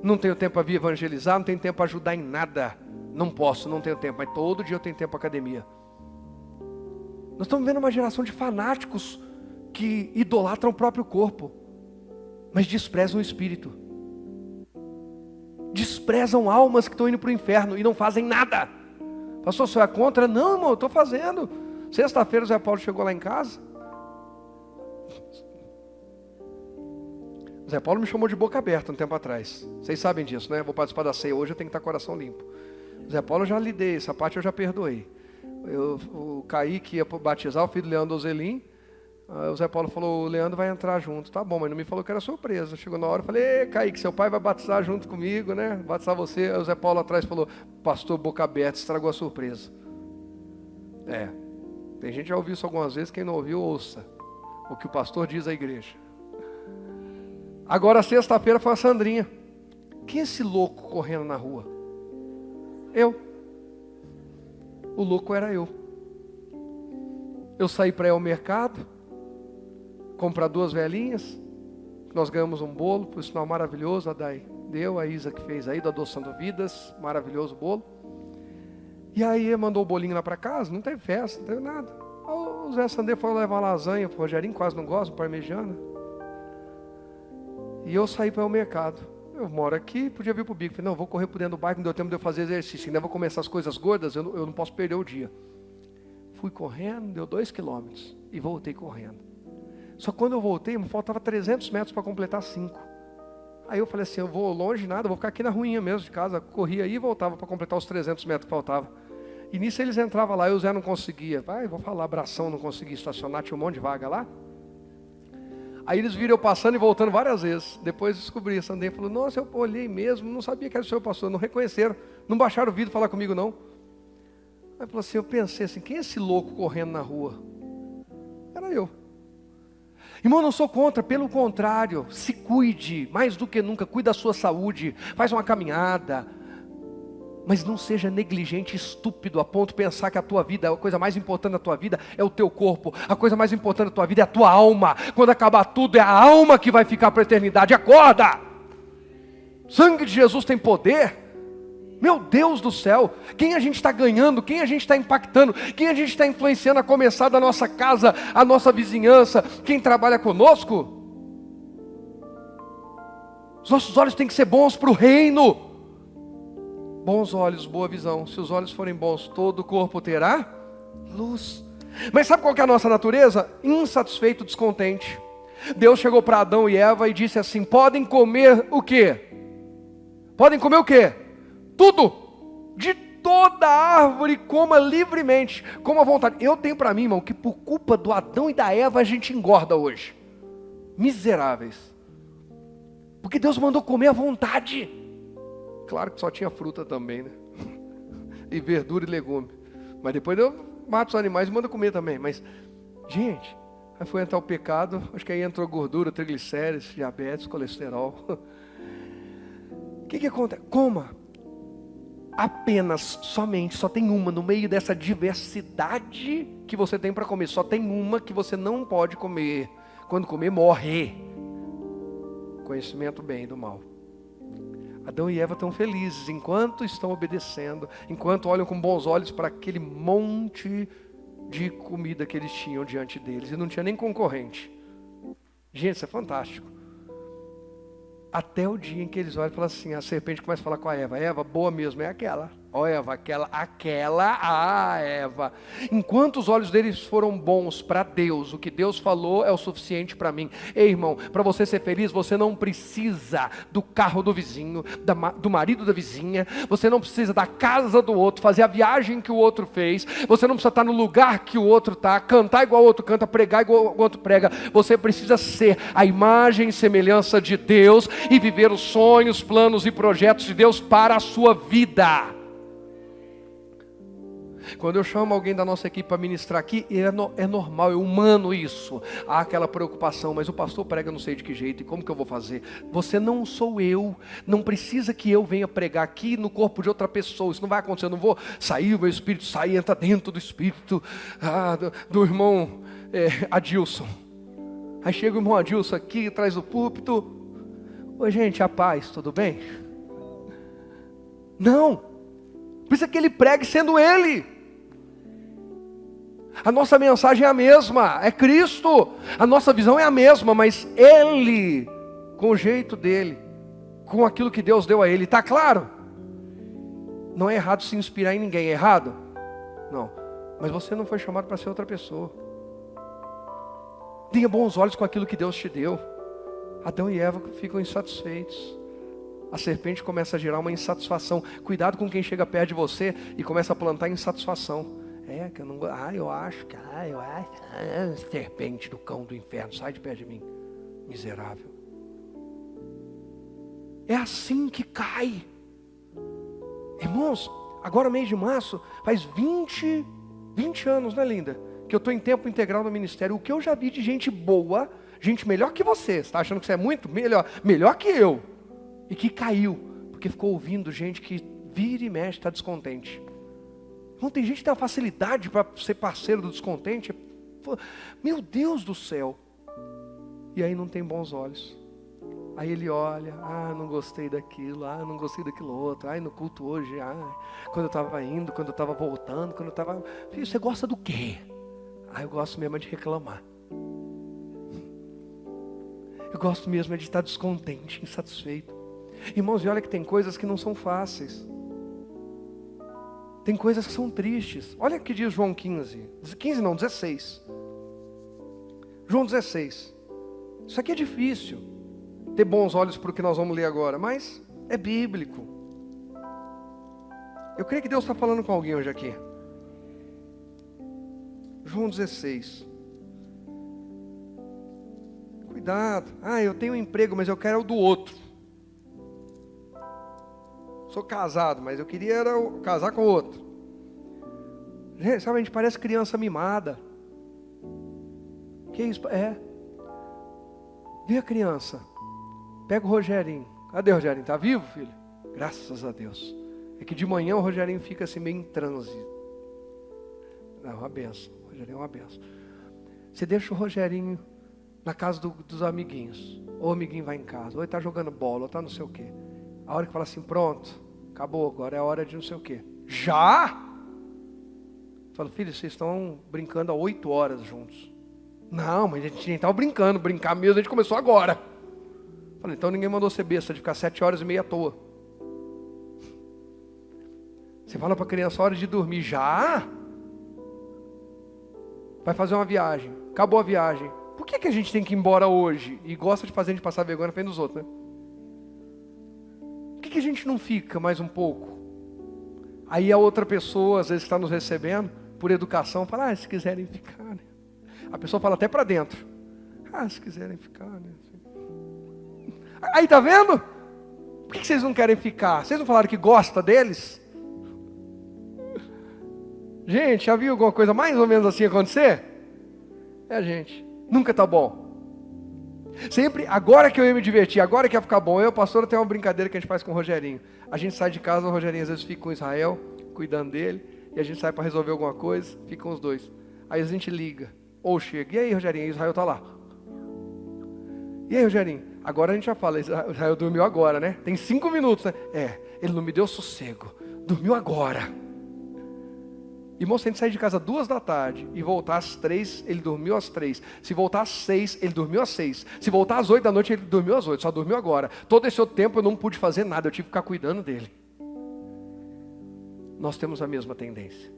Não tenho tempo para vir evangelizar, não tenho tempo para ajudar em nada. Não posso, não tenho tempo, mas todo dia eu tenho tempo para academia. Nós estamos vendo uma geração de fanáticos que idolatram o próprio corpo, mas desprezam o espírito. Desprezam almas que estão indo para o inferno e não fazem nada. Pastor, você é contra? Não, irmão, eu estou fazendo. Sexta-feira o Zé Paulo chegou lá em casa. O Zé Paulo me chamou de boca aberta um tempo atrás. Vocês sabem disso, né? Vou participar da ceia hoje, eu tenho que estar com o coração limpo. O Zé Paulo eu já lidei, essa parte eu já perdoei. O Kaique ia batizar o filho do Leandro Ozelim. O Zé Paulo falou, o Leandro vai entrar junto. Tá bom, mas não me falou que era surpresa. Chegou na hora, eu falei, Kaique, seu pai vai batizar junto comigo, né? Batizar você. Aí o Zé Paulo atrás falou, pastor, boca aberta, estragou a surpresa. Tem gente que já ouviu isso algumas vezes, quem não ouviu, ouça o que o pastor diz à igreja. Agora, sexta-feira foi a Sandrinha. Quem é esse louco correndo na rua? Eu. O louco era eu. Eu saí para ir ao mercado, comprar 2 velhinhas, nós ganhamos um bolo, por sinal maravilhoso, a Dai deu, a Isa que fez aí, do Adoçando Vidas, maravilhoso bolo. E aí mandou o bolinho lá para casa, não teve festa, não teve nada. O Zé Sandê foi levar lasanha pro Rogerinho, quase não gosta, parmegiana. E eu saí para ir ao mercado. Eu moro aqui, podia vir pro bico. Falei, não, vou correr por dentro do bairro, não deu tempo de eu fazer exercício, ainda vou começar as coisas gordas, eu não posso perder o dia. Fui correndo, deu 2 quilômetros e voltei correndo. Só que quando eu voltei, me faltava 300 metros para completar 5. Aí eu falei assim, eu vou longe nada, vou ficar aqui na ruinha mesmo de casa. Corria aí e voltava para completar os 300 metros que faltavam. E nisso eles entravam lá e o Zé não conseguia. Vou falar, abração, não conseguia estacionar, tinha um monte de vaga lá. Aí eles viram eu passando e voltando várias vezes. Depois descobri, essa Sandrinha falou, nossa, eu olhei mesmo, não sabia que era o senhor pastor, não reconheceram, não baixaram o vidro falar comigo não. Aí falou assim, eu pensei assim, quem é esse louco correndo na rua? Era eu. Irmão, não sou contra, pelo contrário, se cuide, mais do que nunca, cuide da sua saúde, faz uma caminhada, mas não seja negligente, estúpido, a ponto de pensar que a tua vida, a coisa mais importante da tua vida é o teu corpo, a coisa mais importante da tua vida é a tua alma, quando acabar tudo é a alma que vai ficar para a eternidade, acorda! O sangue de Jesus tem poder. Meu Deus do céu, quem a gente está ganhando, quem a gente está impactando, quem a gente está influenciando a começar da nossa casa, a nossa vizinhança, quem trabalha conosco? Os nossos olhos têm que ser bons para o reino. Bons olhos, boa visão. Se os olhos forem bons, todo o corpo terá luz. Mas sabe qual que é a nossa natureza? Insatisfeito, descontente. Deus chegou para Adão e Eva e disse assim, podem comer o quê? Podem comer o quê? Tudo, de toda árvore, coma livremente, coma à vontade. Eu tenho para mim, irmão, que por culpa do Adão e da Eva a gente engorda hoje. Miseráveis. Porque Deus mandou comer à vontade. Claro que só tinha fruta também, né? E verdura e legume. Mas depois eu mato os animais e mando comer também. Mas, gente, aí foi entrar o pecado, acho que aí entrou gordura, triglicérides, diabetes, colesterol. O que acontece? Coma. Apenas, somente, só tem uma no meio dessa diversidade que você tem para comer. Só tem uma que você não pode comer. Quando comer, morre. Conhecimento do bem e do mal. Adão e Eva estão felizes enquanto estão obedecendo, enquanto olham com bons olhos para aquele monte de comida que eles tinham diante deles. E não tinha nem concorrente. Gente, isso é fantástico. Até o dia em que eles olham e falam assim, a serpente começa a falar com a Eva, Eva, boa mesmo, é aquela. Ó Eva, Eva. Enquanto os olhos deles foram bons para Deus, o que Deus falou é o suficiente para mim. Ei irmão, para você ser feliz, você não precisa do carro do vizinho, do marido da vizinha, você não precisa da casa do outro, fazer a viagem que o outro fez, você não precisa estar no lugar que o outro está, cantar igual o outro canta, pregar igual o outro prega, você precisa ser a imagem e semelhança de Deus e viver os sonhos, planos e projetos de Deus para a sua vida. Quando eu chamo alguém da nossa equipe para ministrar aqui, é normal, é humano isso. Há aquela preocupação, mas o pastor prega não sei de que jeito, e como que eu vou fazer? Você não sou eu, não precisa que eu venha pregar aqui no corpo de outra pessoa, isso não vai acontecer, eu não vou sair, o meu espírito sai, entra dentro do espírito do irmão Adilson. Aí chega o irmão Adilson aqui, atrás do púlpito, oi gente, a paz, tudo bem? Não, precisa que ele pregue sendo ele. A nossa mensagem é a mesma, é Cristo. A nossa visão é a mesma, mas Ele, com o jeito dele, com aquilo que Deus deu a Ele, está claro? Não é errado se inspirar em ninguém, é errado? Não, mas você não foi chamado para ser outra pessoa. Tenha bons olhos com aquilo que Deus te deu. Adão e Eva ficam insatisfeitos. A serpente começa a gerar uma insatisfação. Cuidado com quem chega perto de você e começa a plantar insatisfação. Que eu não gosto. Eu acho. Serpente do cão do inferno, sai de perto de mim. Miserável. É assim que cai. Irmãos, agora mês de março, faz 20 anos, né linda? Que eu estou em tempo integral no ministério. O que eu já vi de gente boa, gente melhor que você está achando que você é muito melhor que eu. E que caiu, porque ficou ouvindo gente que vira e mexe, está descontente. Não tem gente que tem uma facilidade para ser parceiro do descontente. Meu Deus do céu. E aí não tem bons olhos. Aí ele olha, não gostei daquilo, não gostei daquilo outro, no culto hoje, quando eu estava indo, quando eu estava voltando, quando eu estava... Filho, você gosta do quê? Eu gosto mesmo de reclamar. Eu gosto mesmo de estar descontente, insatisfeito. Irmãos, e olha que tem coisas que não são fáceis. Tem coisas que são tristes. Olha o que diz João 16. João 16. Isso aqui é difícil. Ter bons olhos para o que nós vamos ler agora, mas é bíblico. Eu creio que Deus está falando com alguém hoje aqui. João 16. Cuidado. Eu tenho um emprego, mas eu quero o do outro. Sou casado, mas eu queria casar com o outro. Gente, sabe, a gente parece criança mimada. Que isso? Vê a criança. Pega o Rogerinho. Cadê o Rogerinho? Tá vivo, filho? Graças a Deus. É que de manhã o Rogerinho fica assim meio em transe. Não, é uma benção. O Rogerinho é uma benção. Você deixa o Rogerinho na casa dos amiguinhos. Ou o amiguinho vai em casa. Ou ele está jogando bola, ou está não sei o quê. A hora que fala assim, pronto, acabou, agora é a hora de não sei o quê. Já? Fala, filho, vocês estão brincando há 8 horas juntos. Não, mas a gente nem estava brincando. Brincar mesmo, a gente começou agora. Falei, então ninguém mandou ser besta de ficar 7h30 à toa. Você fala para a criança, hora de dormir. Já? Vai fazer uma viagem. Acabou a viagem. Por que a gente tem que ir embora hoje? E gosta de fazer a gente passar vergonha na frente dos outros, né? Por que a gente não fica mais um pouco? Aí a outra pessoa, às vezes está nos recebendo, por educação, fala, se quiserem ficar, né? A pessoa fala até para dentro. Se quiserem ficar, né? Aí tá vendo? Por que vocês não querem ficar? Vocês não falaram que gosta deles? Gente, já viu alguma coisa mais ou menos assim acontecer? Gente, nunca tá bom. Sempre, agora que eu ia me divertir, agora que ia ficar bom. Eu, pastor, tem uma brincadeira que a gente faz com o Rogerinho. A gente sai de casa, o Rogerinho às vezes fica com Israel, cuidando dele. E a gente sai para resolver alguma coisa, ficam os dois. Aí a gente liga, ou chega. E aí, Rogerinho? Israel tá lá. E aí, Rogerinho? Agora a gente já fala, Israel dormiu agora, né? Tem 5 minutos, né? Ele não me deu sossego. Dormiu agora. Irmão, se a gente sair de casa 2 da tarde e voltar às 3, ele dormiu às 3. Se voltar às 6, ele dormiu às 6. Se voltar às 8 da noite, ele dormiu às 8. Só dormiu agora. Todo esse outro tempo eu não pude fazer nada, eu tive que ficar cuidando dele. Nós temos a mesma tendência.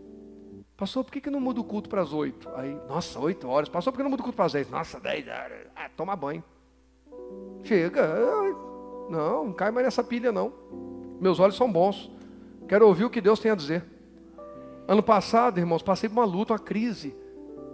Pastor, por que não muda o culto para as 8? Aí, nossa, 8 horas. Pastor, por que não muda o culto para as 10? Nossa, 10 horas. Toma banho. Chega. Não cai mais nessa pilha não. Meus olhos são bons. Quero ouvir o que Deus tem a dizer. Ano passado, irmãos, passei por uma luta, uma crise.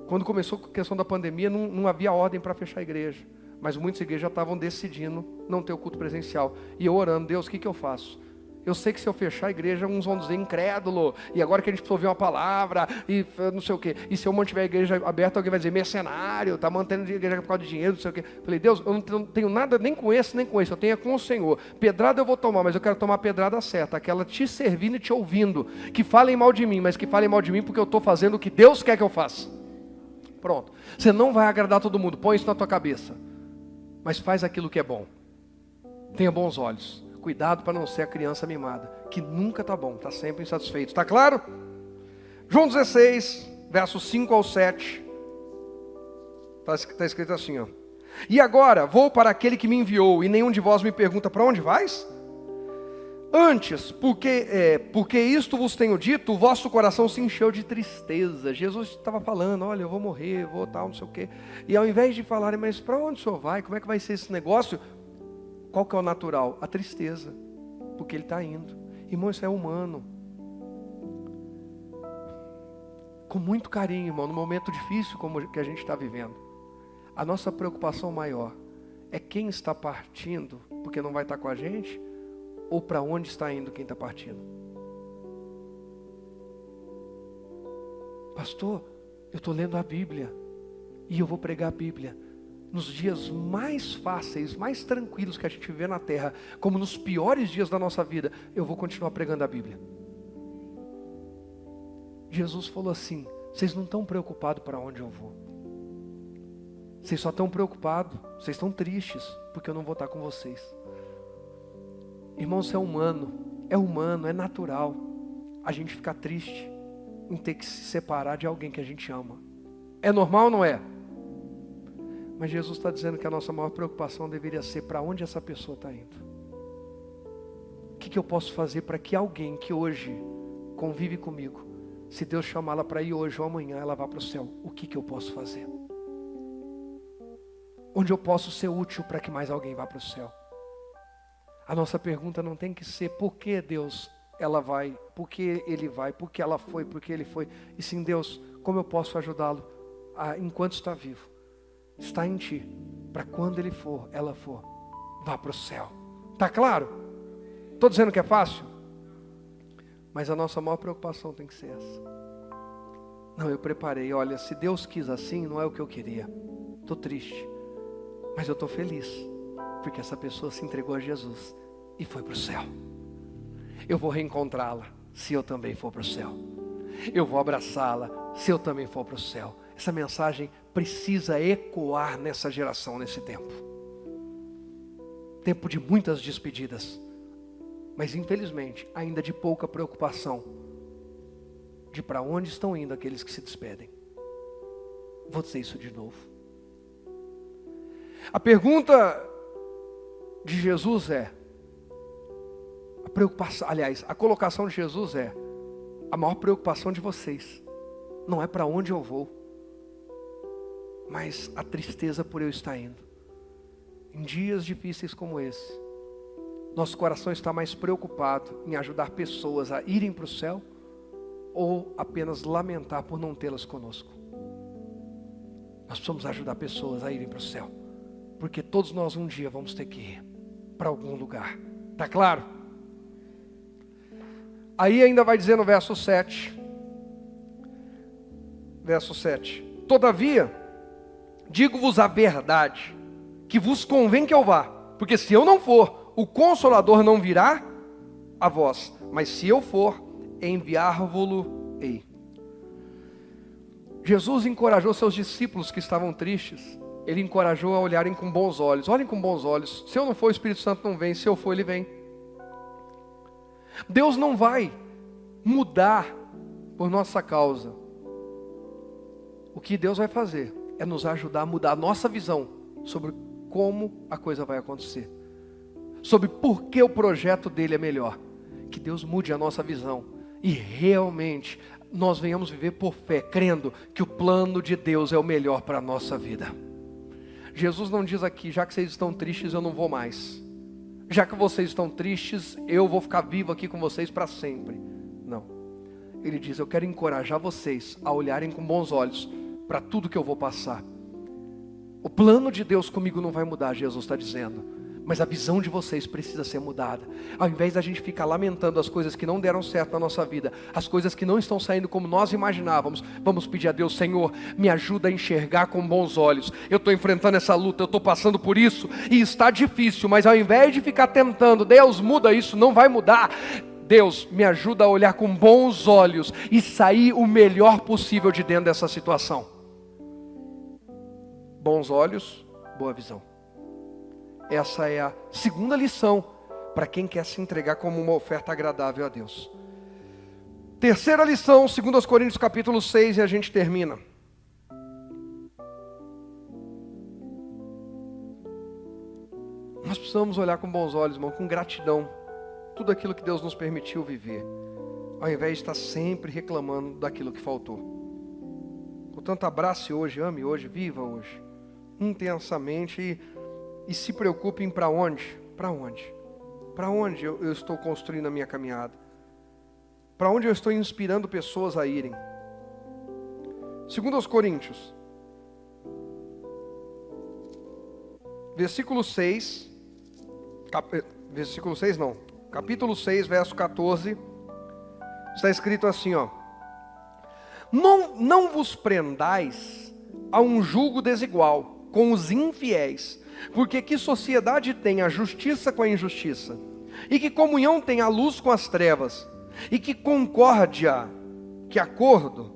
Quando começou a questão da pandemia, não havia ordem para fechar a igreja. Mas muitas igrejas já estavam decidindo não ter o culto presencial. E eu orando, Deus, o que eu faço? Eu sei que se eu fechar a igreja, uns vão dizer incrédulo. E agora que a gente precisa ouvir uma palavra, e não sei o quê. E se eu mantiver a igreja aberta, alguém vai dizer mercenário, está mantendo a igreja por causa de dinheiro, não sei o quê. Falei, Deus, eu não tenho nada nem com esse, nem com esse. Eu tenho com o Senhor. Pedrada eu vou tomar, mas eu quero tomar a pedrada certa. Aquela te servindo e te ouvindo. Que falem mal de mim, mas que falem mal de mim porque eu estou fazendo o que Deus quer que eu faça. Pronto. Você não vai agradar todo mundo. Põe isso na tua cabeça. Mas faz aquilo que é bom. Tenha bons olhos. Cuidado para não ser a criança mimada, que nunca está bom, está sempre insatisfeito. Está claro? João 16, versos 5 ao 7. Está escrito assim, ó. E agora, vou para aquele que me enviou, e nenhum de vós me pergunta, para onde vais? Antes, porque isto vos tenho dito, o vosso coração se encheu de tristeza. Jesus estava falando, olha, eu vou morrer, vou tal, não sei o quê. E ao invés de falarem, mas para onde o senhor vai? Como é que vai ser esse negócio? Qual que é o natural? A tristeza, porque ele está indo. Irmão, isso é humano. Com muito carinho, irmão, no momento difícil como que a gente está vivendo. A nossa preocupação maior é quem está partindo, porque não vai estar com a gente, ou para onde está indo quem está partindo. Pastor, eu estou lendo a Bíblia, e eu vou pregar a Bíblia. Nos dias mais fáceis, mais tranquilos que a gente vê na terra, como nos piores dias da nossa vida, eu vou continuar pregando a Bíblia. Jesus falou assim, vocês não estão preocupados para onde eu vou. Vocês só estão preocupados, vocês estão tristes, porque eu não vou estar com vocês. Irmãos, isso é humano, é natural. A gente ficar triste em ter que se separar de alguém que a gente ama. É normal ou não é? Mas Jesus está dizendo que a nossa maior preocupação deveria ser para onde essa pessoa está indo. O que eu posso fazer para que alguém que hoje convive comigo, se Deus chamá-la para ir hoje ou amanhã, ela vá para o céu, o que eu posso fazer? Onde eu posso ser útil para que mais alguém vá para o céu? A nossa pergunta não tem que ser por que Deus ela vai, por que ele vai, por que ela foi, por que ele foi. E sim, Deus, como eu posso ajudá-lo enquanto está vivo? Está em ti. para quando ele for, ela for, vá para o céu. Tá claro? Estou dizendo que é fácil? Mas a nossa maior preocupação tem que ser essa. Não, eu preparei, olha, se Deus quis assim, não é o que eu queria. Estou triste, mas eu estou feliz, porque essa pessoa se entregou a Jesus e foi para o céu. Eu vou reencontrá-la, se eu também for para o céu. Eu vou abraçá-la, se eu também for para o céu. Essa mensagem precisa ecoar nessa geração, nesse tempo. Tempo de muitas despedidas, mas infelizmente ainda de pouca preocupação de para onde estão indo aqueles que se despedem. Vou dizer isso de novo. A pergunta de Jesus é, a preocupação, aliás, a colocação de Jesus é, a maior preocupação de vocês não é para onde eu vou, mas a tristeza por eu estar indo. Em dias difíceis como esse, nosso coração está mais preocupado em ajudar pessoas a irem para o céu ou apenas lamentar por não tê-las conosco. Nós precisamos ajudar pessoas a irem para o céu, porque todos nós um dia vamos ter que ir para algum lugar. Tá claro? Aí ainda vai dizer no verso 7. Verso 7. Todavia, digo-vos a verdade, que vos convém que eu vá, porque se eu não for, o Consolador não virá a vós, mas se eu for, enviar-vos-lo-ei. Jesus encorajou seus discípulos que estavam tristes. Ele encorajou a olharem com bons olhos. Olhem com bons olhos. Se eu não for, o Espírito Santo não vem. Se eu for, ele vem. Deus não vai mudar por nossa causa. O que Deus vai fazer é nos ajudar a mudar a nossa visão sobre como a coisa vai acontecer, sobre por que o projeto dele é melhor. Que Deus mude a nossa visão e realmente nós venhamos viver por fé, crendo que o plano de Deus é o melhor para a nossa vida. Jesus não diz aqui, já que vocês estão tristes, eu não vou mais. Já que vocês estão tristes, eu vou ficar vivo aqui com vocês para sempre. Não. Ele diz, eu quero encorajar vocês a olharem com bons olhos para tudo que eu vou passar. O plano de Deus comigo não vai mudar, Jesus está dizendo. Mas a visão de vocês precisa ser mudada. Ao invés da gente ficar lamentando as coisas que não deram certo na nossa vida, as coisas que não estão saindo como nós imaginávamos, vamos pedir a Deus, Senhor, me ajuda a enxergar com bons olhos. Eu estou enfrentando essa luta, eu estou passando por isso, e está difícil, mas ao invés de ficar tentando, Deus muda isso, não vai mudar. Deus, me ajuda a olhar com bons olhos e sair o melhor possível de dentro dessa situação. Bons olhos, boa visão. Essa é a segunda lição para quem quer se entregar como uma oferta agradável a Deus. Terceira lição, 2 Coríntios capítulo 6, e a gente termina. Nós precisamos olhar com bons olhos, irmão, com gratidão, tudo aquilo que Deus nos permitiu viver, ao invés de estar sempre reclamando daquilo que faltou. Portanto, abrace hoje, ame hoje, viva hoje, intensamente e se preocupem para onde? Para onde? Para onde eu estou construindo a minha caminhada? Para onde eu estou inspirando pessoas a irem? 2 Coríntios, capítulo 6, verso 14, está escrito assim, ó. Não vos prendais a um jugo desigual com os infiéis, porque que sociedade tem a justiça com a injustiça? E que comunhão tem a luz com as trevas? E que concórdia, que acordo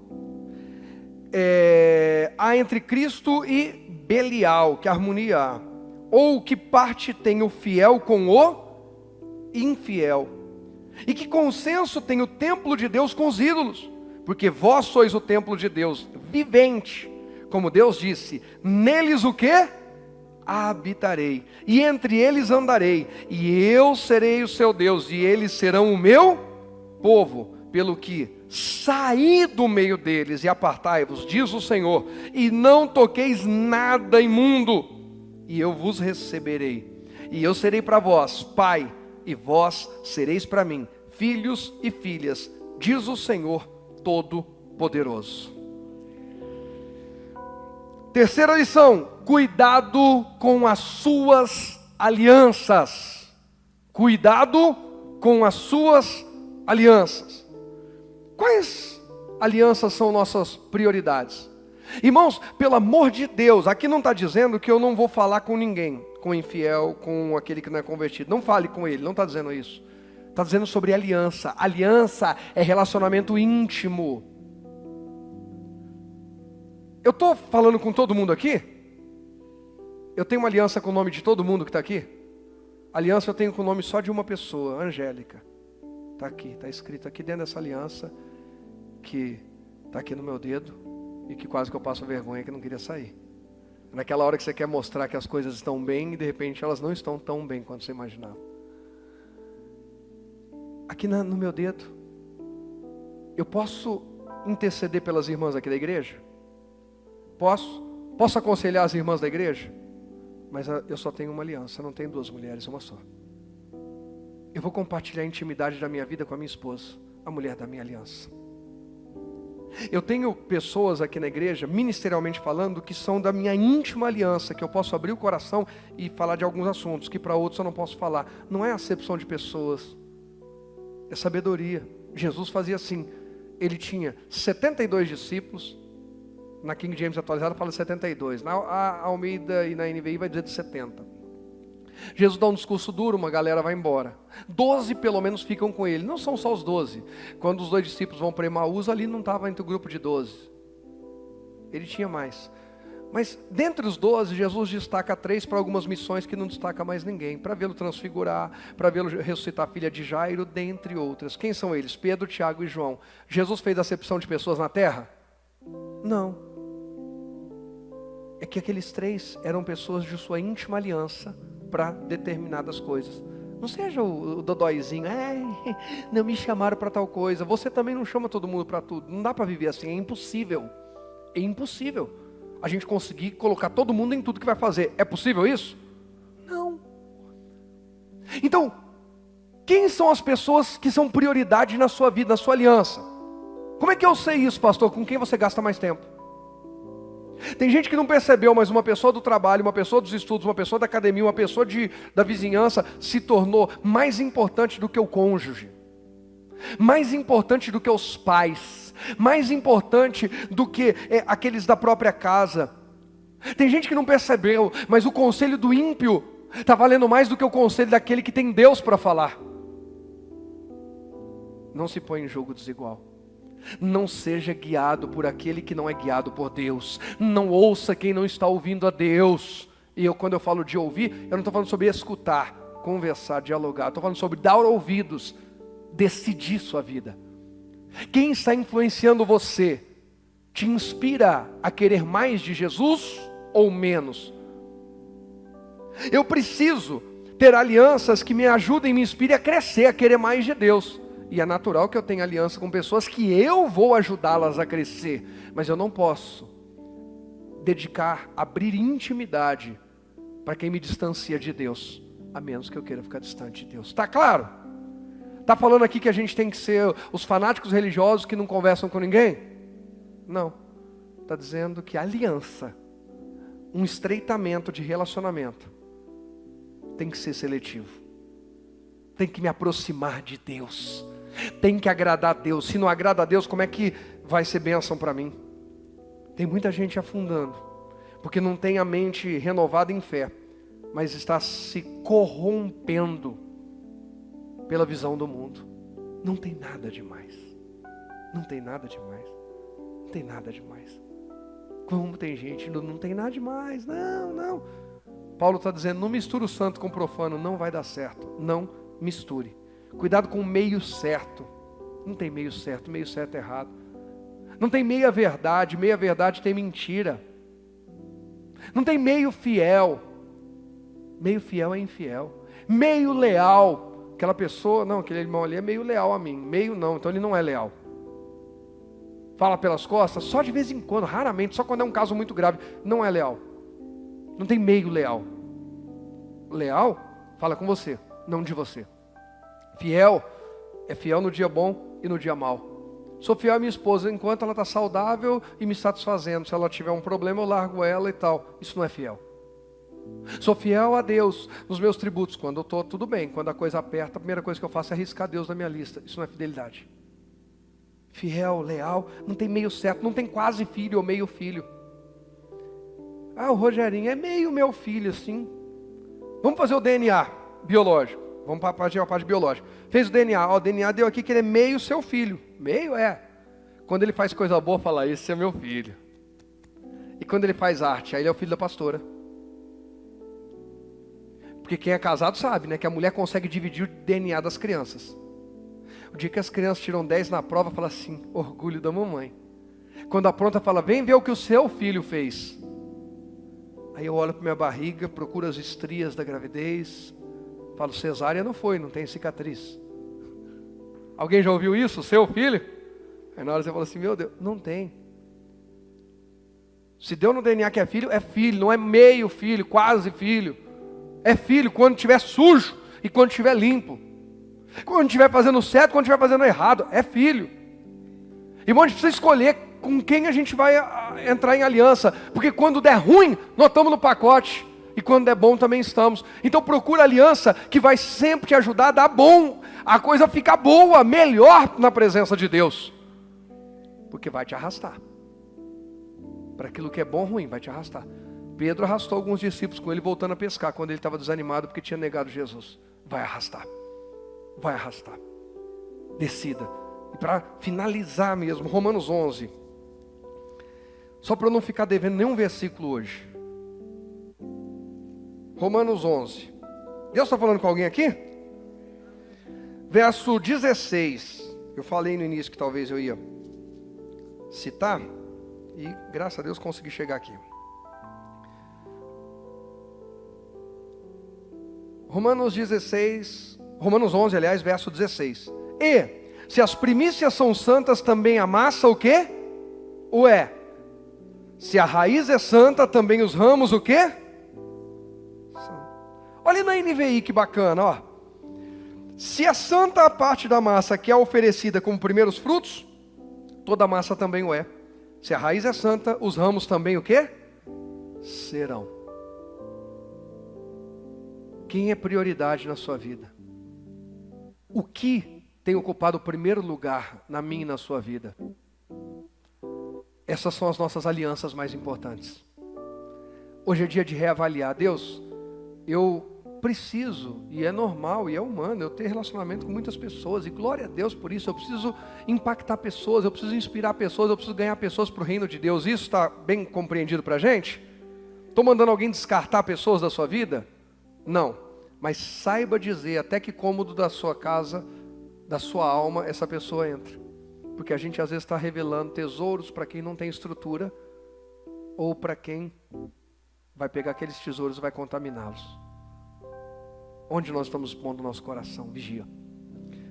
há entre Cristo e Belial, que harmonia há? Ou que parte tem o fiel com o infiel? E que consenso tem o templo de Deus com os ídolos? Porque vós sois o templo de Deus vivente, como Deus disse, neles o quê? Habitarei, e entre eles andarei, e eu serei o seu Deus, e eles serão o meu povo, pelo que saí do meio deles e apartai-vos, diz o Senhor, e não toqueis nada imundo, e eu vos receberei, e eu serei para vós pai, e vós sereis para mim filhos e filhas, diz o Senhor Todo-Poderoso. Terceira lição: cuidado com as suas alianças. Cuidado com as suas alianças. Quais alianças são nossas prioridades? Irmãos, pelo amor de Deus, aqui não está dizendo que eu não vou falar com ninguém, com o infiel, com aquele que não é convertido. Não fale com ele, não está dizendo isso. Está dizendo sobre aliança. Aliança é relacionamento íntimo. Eu estou falando com todo mundo aqui? Eu tenho uma aliança com o nome de todo mundo que está aqui? Aliança eu tenho com o nome só de uma pessoa, Angélica. Está aqui, está escrito aqui dentro dessa aliança, que está aqui no meu dedo, e que quase que eu passo vergonha que não queria sair. Naquela hora que você quer mostrar que as coisas estão bem, e de repente elas não estão tão bem quanto você imaginava. Aqui no meu dedo, eu posso interceder pelas irmãs aqui da igreja? Posso aconselhar as irmãs da igreja? Mas eu só tenho uma aliança, eu não tenho duas mulheres, uma só. Eu vou compartilhar a intimidade da minha vida com a minha esposa, a mulher da minha aliança. Eu tenho pessoas aqui na igreja, ministerialmente falando, que são da minha íntima aliança, que eu posso abrir o coração e falar de alguns assuntos, que para outros eu não posso falar. Não é acepção de pessoas, é sabedoria. Jesus fazia assim, ele tinha 72 discípulos, na King James atualizada fala 72, na Almeida e na NVI vai dizer de 70. Jesus dá um discurso duro, uma galera vai embora. 12 pelo menos ficam com ele, não são só os 12. Quando os 2 discípulos vão para Emaús, ali não estava entre o grupo de 12. Ele tinha mais. Mas dentre os 12, Jesus destaca 3 para algumas missões que não destaca mais ninguém. Para vê-lo transfigurar, para vê-lo ressuscitar a filha de Jairo, dentre outras. Quem são eles? Pedro, Tiago e João. Jesus fez acepção de pessoas na terra? Não. É que aqueles 3 eram pessoas de sua íntima aliança para determinadas coisas. Não seja o dodóizinho, não me chamaram para tal coisa. Você também não chama todo mundo para tudo. Não dá para viver assim, é impossível. É impossível a gente conseguir colocar todo mundo em tudo que vai fazer. É possível isso? Não. Então, quem são as pessoas que são prioridade na sua vida, na sua aliança? Como é que eu sei isso, pastor? Com quem você gasta mais tempo? Tem gente que não percebeu, mas uma pessoa do trabalho, uma pessoa dos estudos, uma pessoa da academia, uma pessoa da vizinhança se tornou mais importante do que o cônjuge, mais importante do que os pais, mais importante do que aqueles da própria casa. Tem gente que não percebeu, mas o conselho do ímpio está valendo mais do que o conselho daquele que tem Deus para falar. Não se põe em jogo desigual. Não seja guiado por aquele que não é guiado por Deus. Não ouça quem não está ouvindo a Deus. E quando eu falo de ouvir, eu não estou falando sobre escutar, conversar, dialogar. Estou falando sobre dar ouvidos, decidir sua vida. Quem está influenciando você te inspira a querer mais de Jesus ou menos? Eu preciso ter alianças que me ajudem, me inspirem a crescer, a querer mais de Deus. E é natural que eu tenha aliança com pessoas que eu vou ajudá-las a crescer. Mas eu não posso abrir intimidade para quem me distancia de Deus, a menos que eu queira ficar distante de Deus. Está claro? Está falando aqui que a gente tem que ser os fanáticos religiosos que não conversam com ninguém? Não. Está dizendo que a aliança, um estreitamento de relacionamento, tem que ser seletivo. Tem que me aproximar de Deus. Tem que agradar a Deus. Se não agrada a Deus, como é que vai ser bênção para mim? Tem muita gente afundando, porque não tem a mente renovada em fé, mas está se corrompendo pela visão do mundo. Não tem nada demais. Não tem nada demais. Não tem nada demais. Como tem gente, não tem nada demais. Não. Paulo está dizendo, não misture o santo com o profano, não vai dar certo. Não misture. Cuidado com o meio certo. Não tem meio certo é errado. Não tem meia verdade tem mentira. Não tem meio fiel é infiel. Meio leal, aquela pessoa, não, aquele irmão ali é meio leal a mim. Meio não, então ele não é leal. Fala pelas costas, só de vez em quando, raramente, só quando é um caso muito grave, não é leal. Não tem meio leal. Leal, fala com você, não de você. Fiel, é fiel no dia bom e no dia mau. Sou fiel à minha esposa enquanto ela está saudável e me satisfazendo. Se ela tiver um problema, eu largo ela e tal. Isso não é fiel. Sou fiel a Deus nos meus tributos. Quando eu estou, tudo bem. Quando a coisa aperta, a primeira coisa que eu faço é arriscar Deus na minha lista. Isso não é fidelidade. Fiel, leal, não tem meio certo, não tem quase filho ou meio filho. O Rogerinho é meio meu filho, assim. Vamos fazer o DNA biológico. Vamos para a parte biológica. Fez o DNA. O DNA deu aqui que ele é meio seu filho. Meio é. Quando ele faz coisa boa, fala, esse é meu filho. E quando ele faz arte, aí ele é o filho da pastora. Porque quem é casado sabe, né? Que a mulher consegue dividir o DNA das crianças. O dia que as crianças tiram 10 na prova, fala assim, orgulho da mamãe. Quando apronta, fala, vem ver o que o seu filho fez. Aí eu olho para minha barriga, procuro as estrias da gravidez. Falo, cesárea não foi, não tem cicatriz. Alguém já ouviu isso? Seu filho? Aí na hora você fala assim, meu Deus, não tem. Se deu no DNA que é filho, não é meio filho, quase filho. É filho quando estiver sujo e quando estiver limpo. Quando estiver fazendo certo, quando estiver fazendo errado. É filho. Irmão, a gente precisa escolher com quem a gente vai entrar em aliança. Porque quando der ruim, nós estamos no pacote. E quando der bom, também estamos. Então procura aliança que vai sempre te ajudar a dar bom. A coisa fica boa, melhor na presença de Deus. Porque vai te arrastar. Para aquilo que é bom ou ruim, vai te arrastar. Pedro arrastou alguns discípulos com ele voltando a pescar, quando ele estava desanimado porque tinha negado Jesus. Vai arrastar. Vai arrastar. Decida. E para finalizar mesmo, Romanos 11. Só para eu não ficar devendo nenhum versículo hoje. Romanos 11. Deus está falando com alguém aqui? Verso 16. Eu falei no início que talvez eu ia citar. E graças a Deus consegui chegar aqui. Romanos 11, aliás, verso 16. E, se as primícias são santas, também a massa o quê? O é. Se a raiz é santa, também os ramos o quê? Olha na NVI que bacana, ó. Se é santa a parte da massa que é oferecida como primeiros frutos, toda a massa também o é. Se a raiz é santa, os ramos também o quê? Serão. Quem é prioridade na sua vida? O que tem ocupado o primeiro lugar na minha e na sua vida? Essas são as nossas alianças mais importantes. Hoje é dia de reavaliar. Deus, eu preciso, e é normal, e é humano, eu ter relacionamento com muitas pessoas, e glória a Deus por isso. Eu preciso impactar pessoas, eu preciso inspirar pessoas, eu preciso ganhar pessoas para o reino de Deus. Isso está bem compreendido para a gente? Estou mandando alguém descartar pessoas da sua vida? Não, mas saiba dizer até que cômodo da sua casa, da sua alma, essa pessoa entra. Porque a gente às vezes está revelando tesouros para quem não tem estrutura, ou para quem vai pegar aqueles tesouros e vai contaminá-los. Onde nós estamos pondo o nosso coração? Vigia.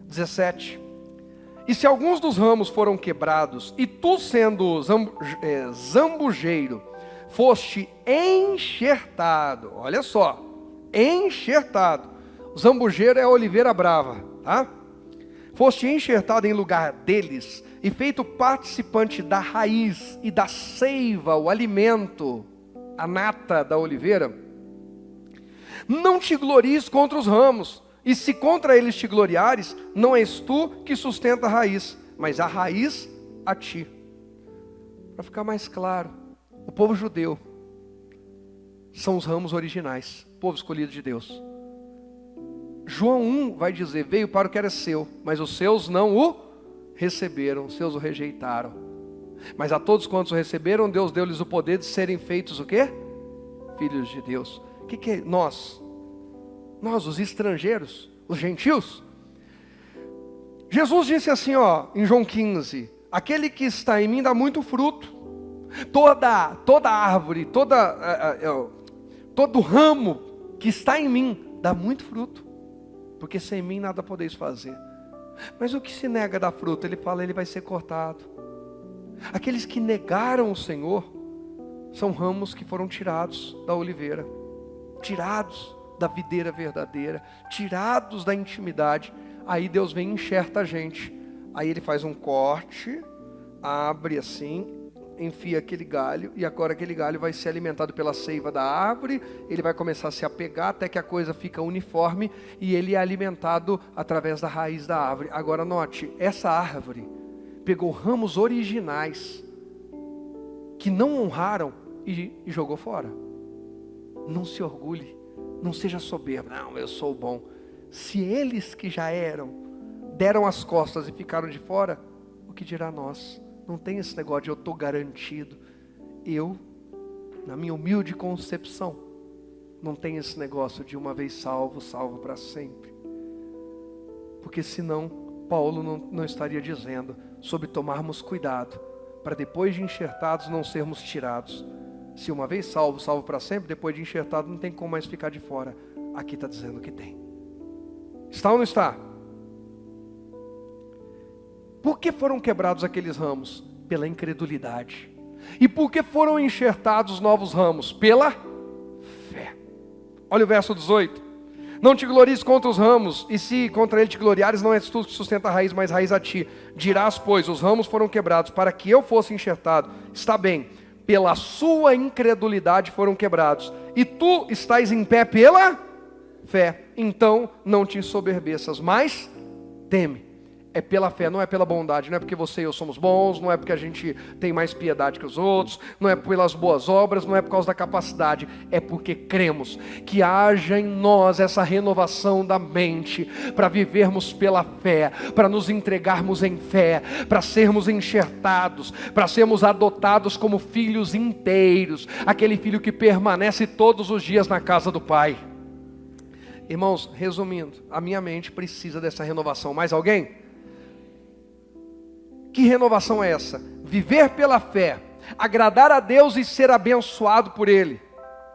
17. E se alguns dos ramos foram quebrados, e tu sendo zambujeiro, foste enxertado, olha só, enxertado. O zambujeiro é a oliveira brava, tá? Foste enxertado em lugar deles e feito participante da raiz e da seiva, o alimento, a nata da oliveira. Não te glories contra os ramos, e se contra eles te gloriares, não és tu que sustenta a raiz, mas a raiz a ti. Para ficar mais claro, o povo judeu são os ramos originais, povo escolhido de Deus. João 1 vai dizer, veio para o que era seu, mas os seus não o receberam, os seus o rejeitaram. Mas a todos quantos o receberam, Deus deu-lhes o poder de serem feitos o quê? Filhos de Deus. O que é nós? Nós, os estrangeiros, os gentios. Jesus disse assim, ó, em João 15, aquele que está em mim dá muito fruto. Toda árvore, todo ramo que está em mim dá muito fruto, porque sem mim nada podeis fazer. Mas o que se nega da fruta, ele fala, ele vai ser cortado. Aqueles que negaram o Senhor são ramos que foram tirados da oliveira, tirados da videira verdadeira, tirados da intimidade. Aí Deus vem e enxerta a gente Aí ele faz um corte, abre assim, enfia aquele galho, e agora aquele galho vai ser alimentado pela seiva da árvore, ele vai começar a se apegar até que a coisa fica uniforme, e ele é alimentado através da raiz da árvore. Agora note, essa árvore pegou ramos originais, que não honraram, e jogou fora. Não se orgulhe, não seja soberbo, não, eu sou bom. Se eles que já eram, deram as costas e ficaram de fora, o que dirá nós? Não tem esse negócio de eu estou garantido. Eu, na minha humilde concepção, não tem esse negócio de uma vez salvo, salvo para sempre. Porque senão, Paulo não estaria dizendo sobre tomarmos cuidado, para depois de enxertados não sermos tirados. Se uma vez salvo, salvo para sempre, depois de enxertado não tem como mais ficar de fora. Aqui está dizendo que tem. Está ou não está? Por que foram quebrados aqueles ramos? Pela incredulidade. E por que foram enxertados novos ramos? Pela fé. Olha o verso 18. Não te glories contra os ramos, e se contra ele te gloriares, não és tu que sustenta a raiz, mas raiz a ti. Dirás, pois, os ramos foram quebrados para que eu fosse enxertado. Está bem, pela sua incredulidade foram quebrados. E tu estás em pé pela fé. Então não te ensoberbeças, mas teme. É pela fé, não é pela bondade, não é porque você e eu somos bons, não é porque a gente tem mais piedade que os outros, não é pelas boas obras, não é por causa da capacidade, é porque cremos que haja em nós essa renovação da mente, para vivermos pela fé, para nos entregarmos em fé, para sermos enxertados, para sermos adotados como filhos inteiros, aquele filho que permanece todos os dias na casa do Pai. Irmãos, resumindo, a minha mente precisa dessa renovação. Mais alguém? Que renovação é essa? Viver pela fé, agradar a Deus e ser abençoado por Ele,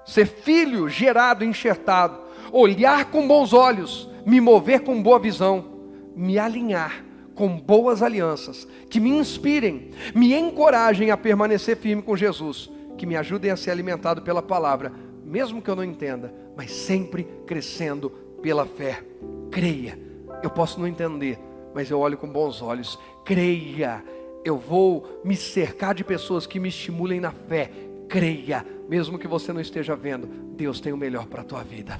ser filho gerado, enxertado, olhar com bons olhos, me mover com boa visão, me alinhar com boas alianças, que me inspirem, me encorajem a permanecer firme com Jesus, que me ajudem a ser alimentado pela palavra, mesmo que eu não entenda, mas sempre crescendo pela fé. Creia, eu posso não entender, mas eu olho com bons olhos. Creia, eu vou me cercar de pessoas que me estimulem na fé. Creia, mesmo que você não esteja vendo, Deus tem o melhor para a tua vida.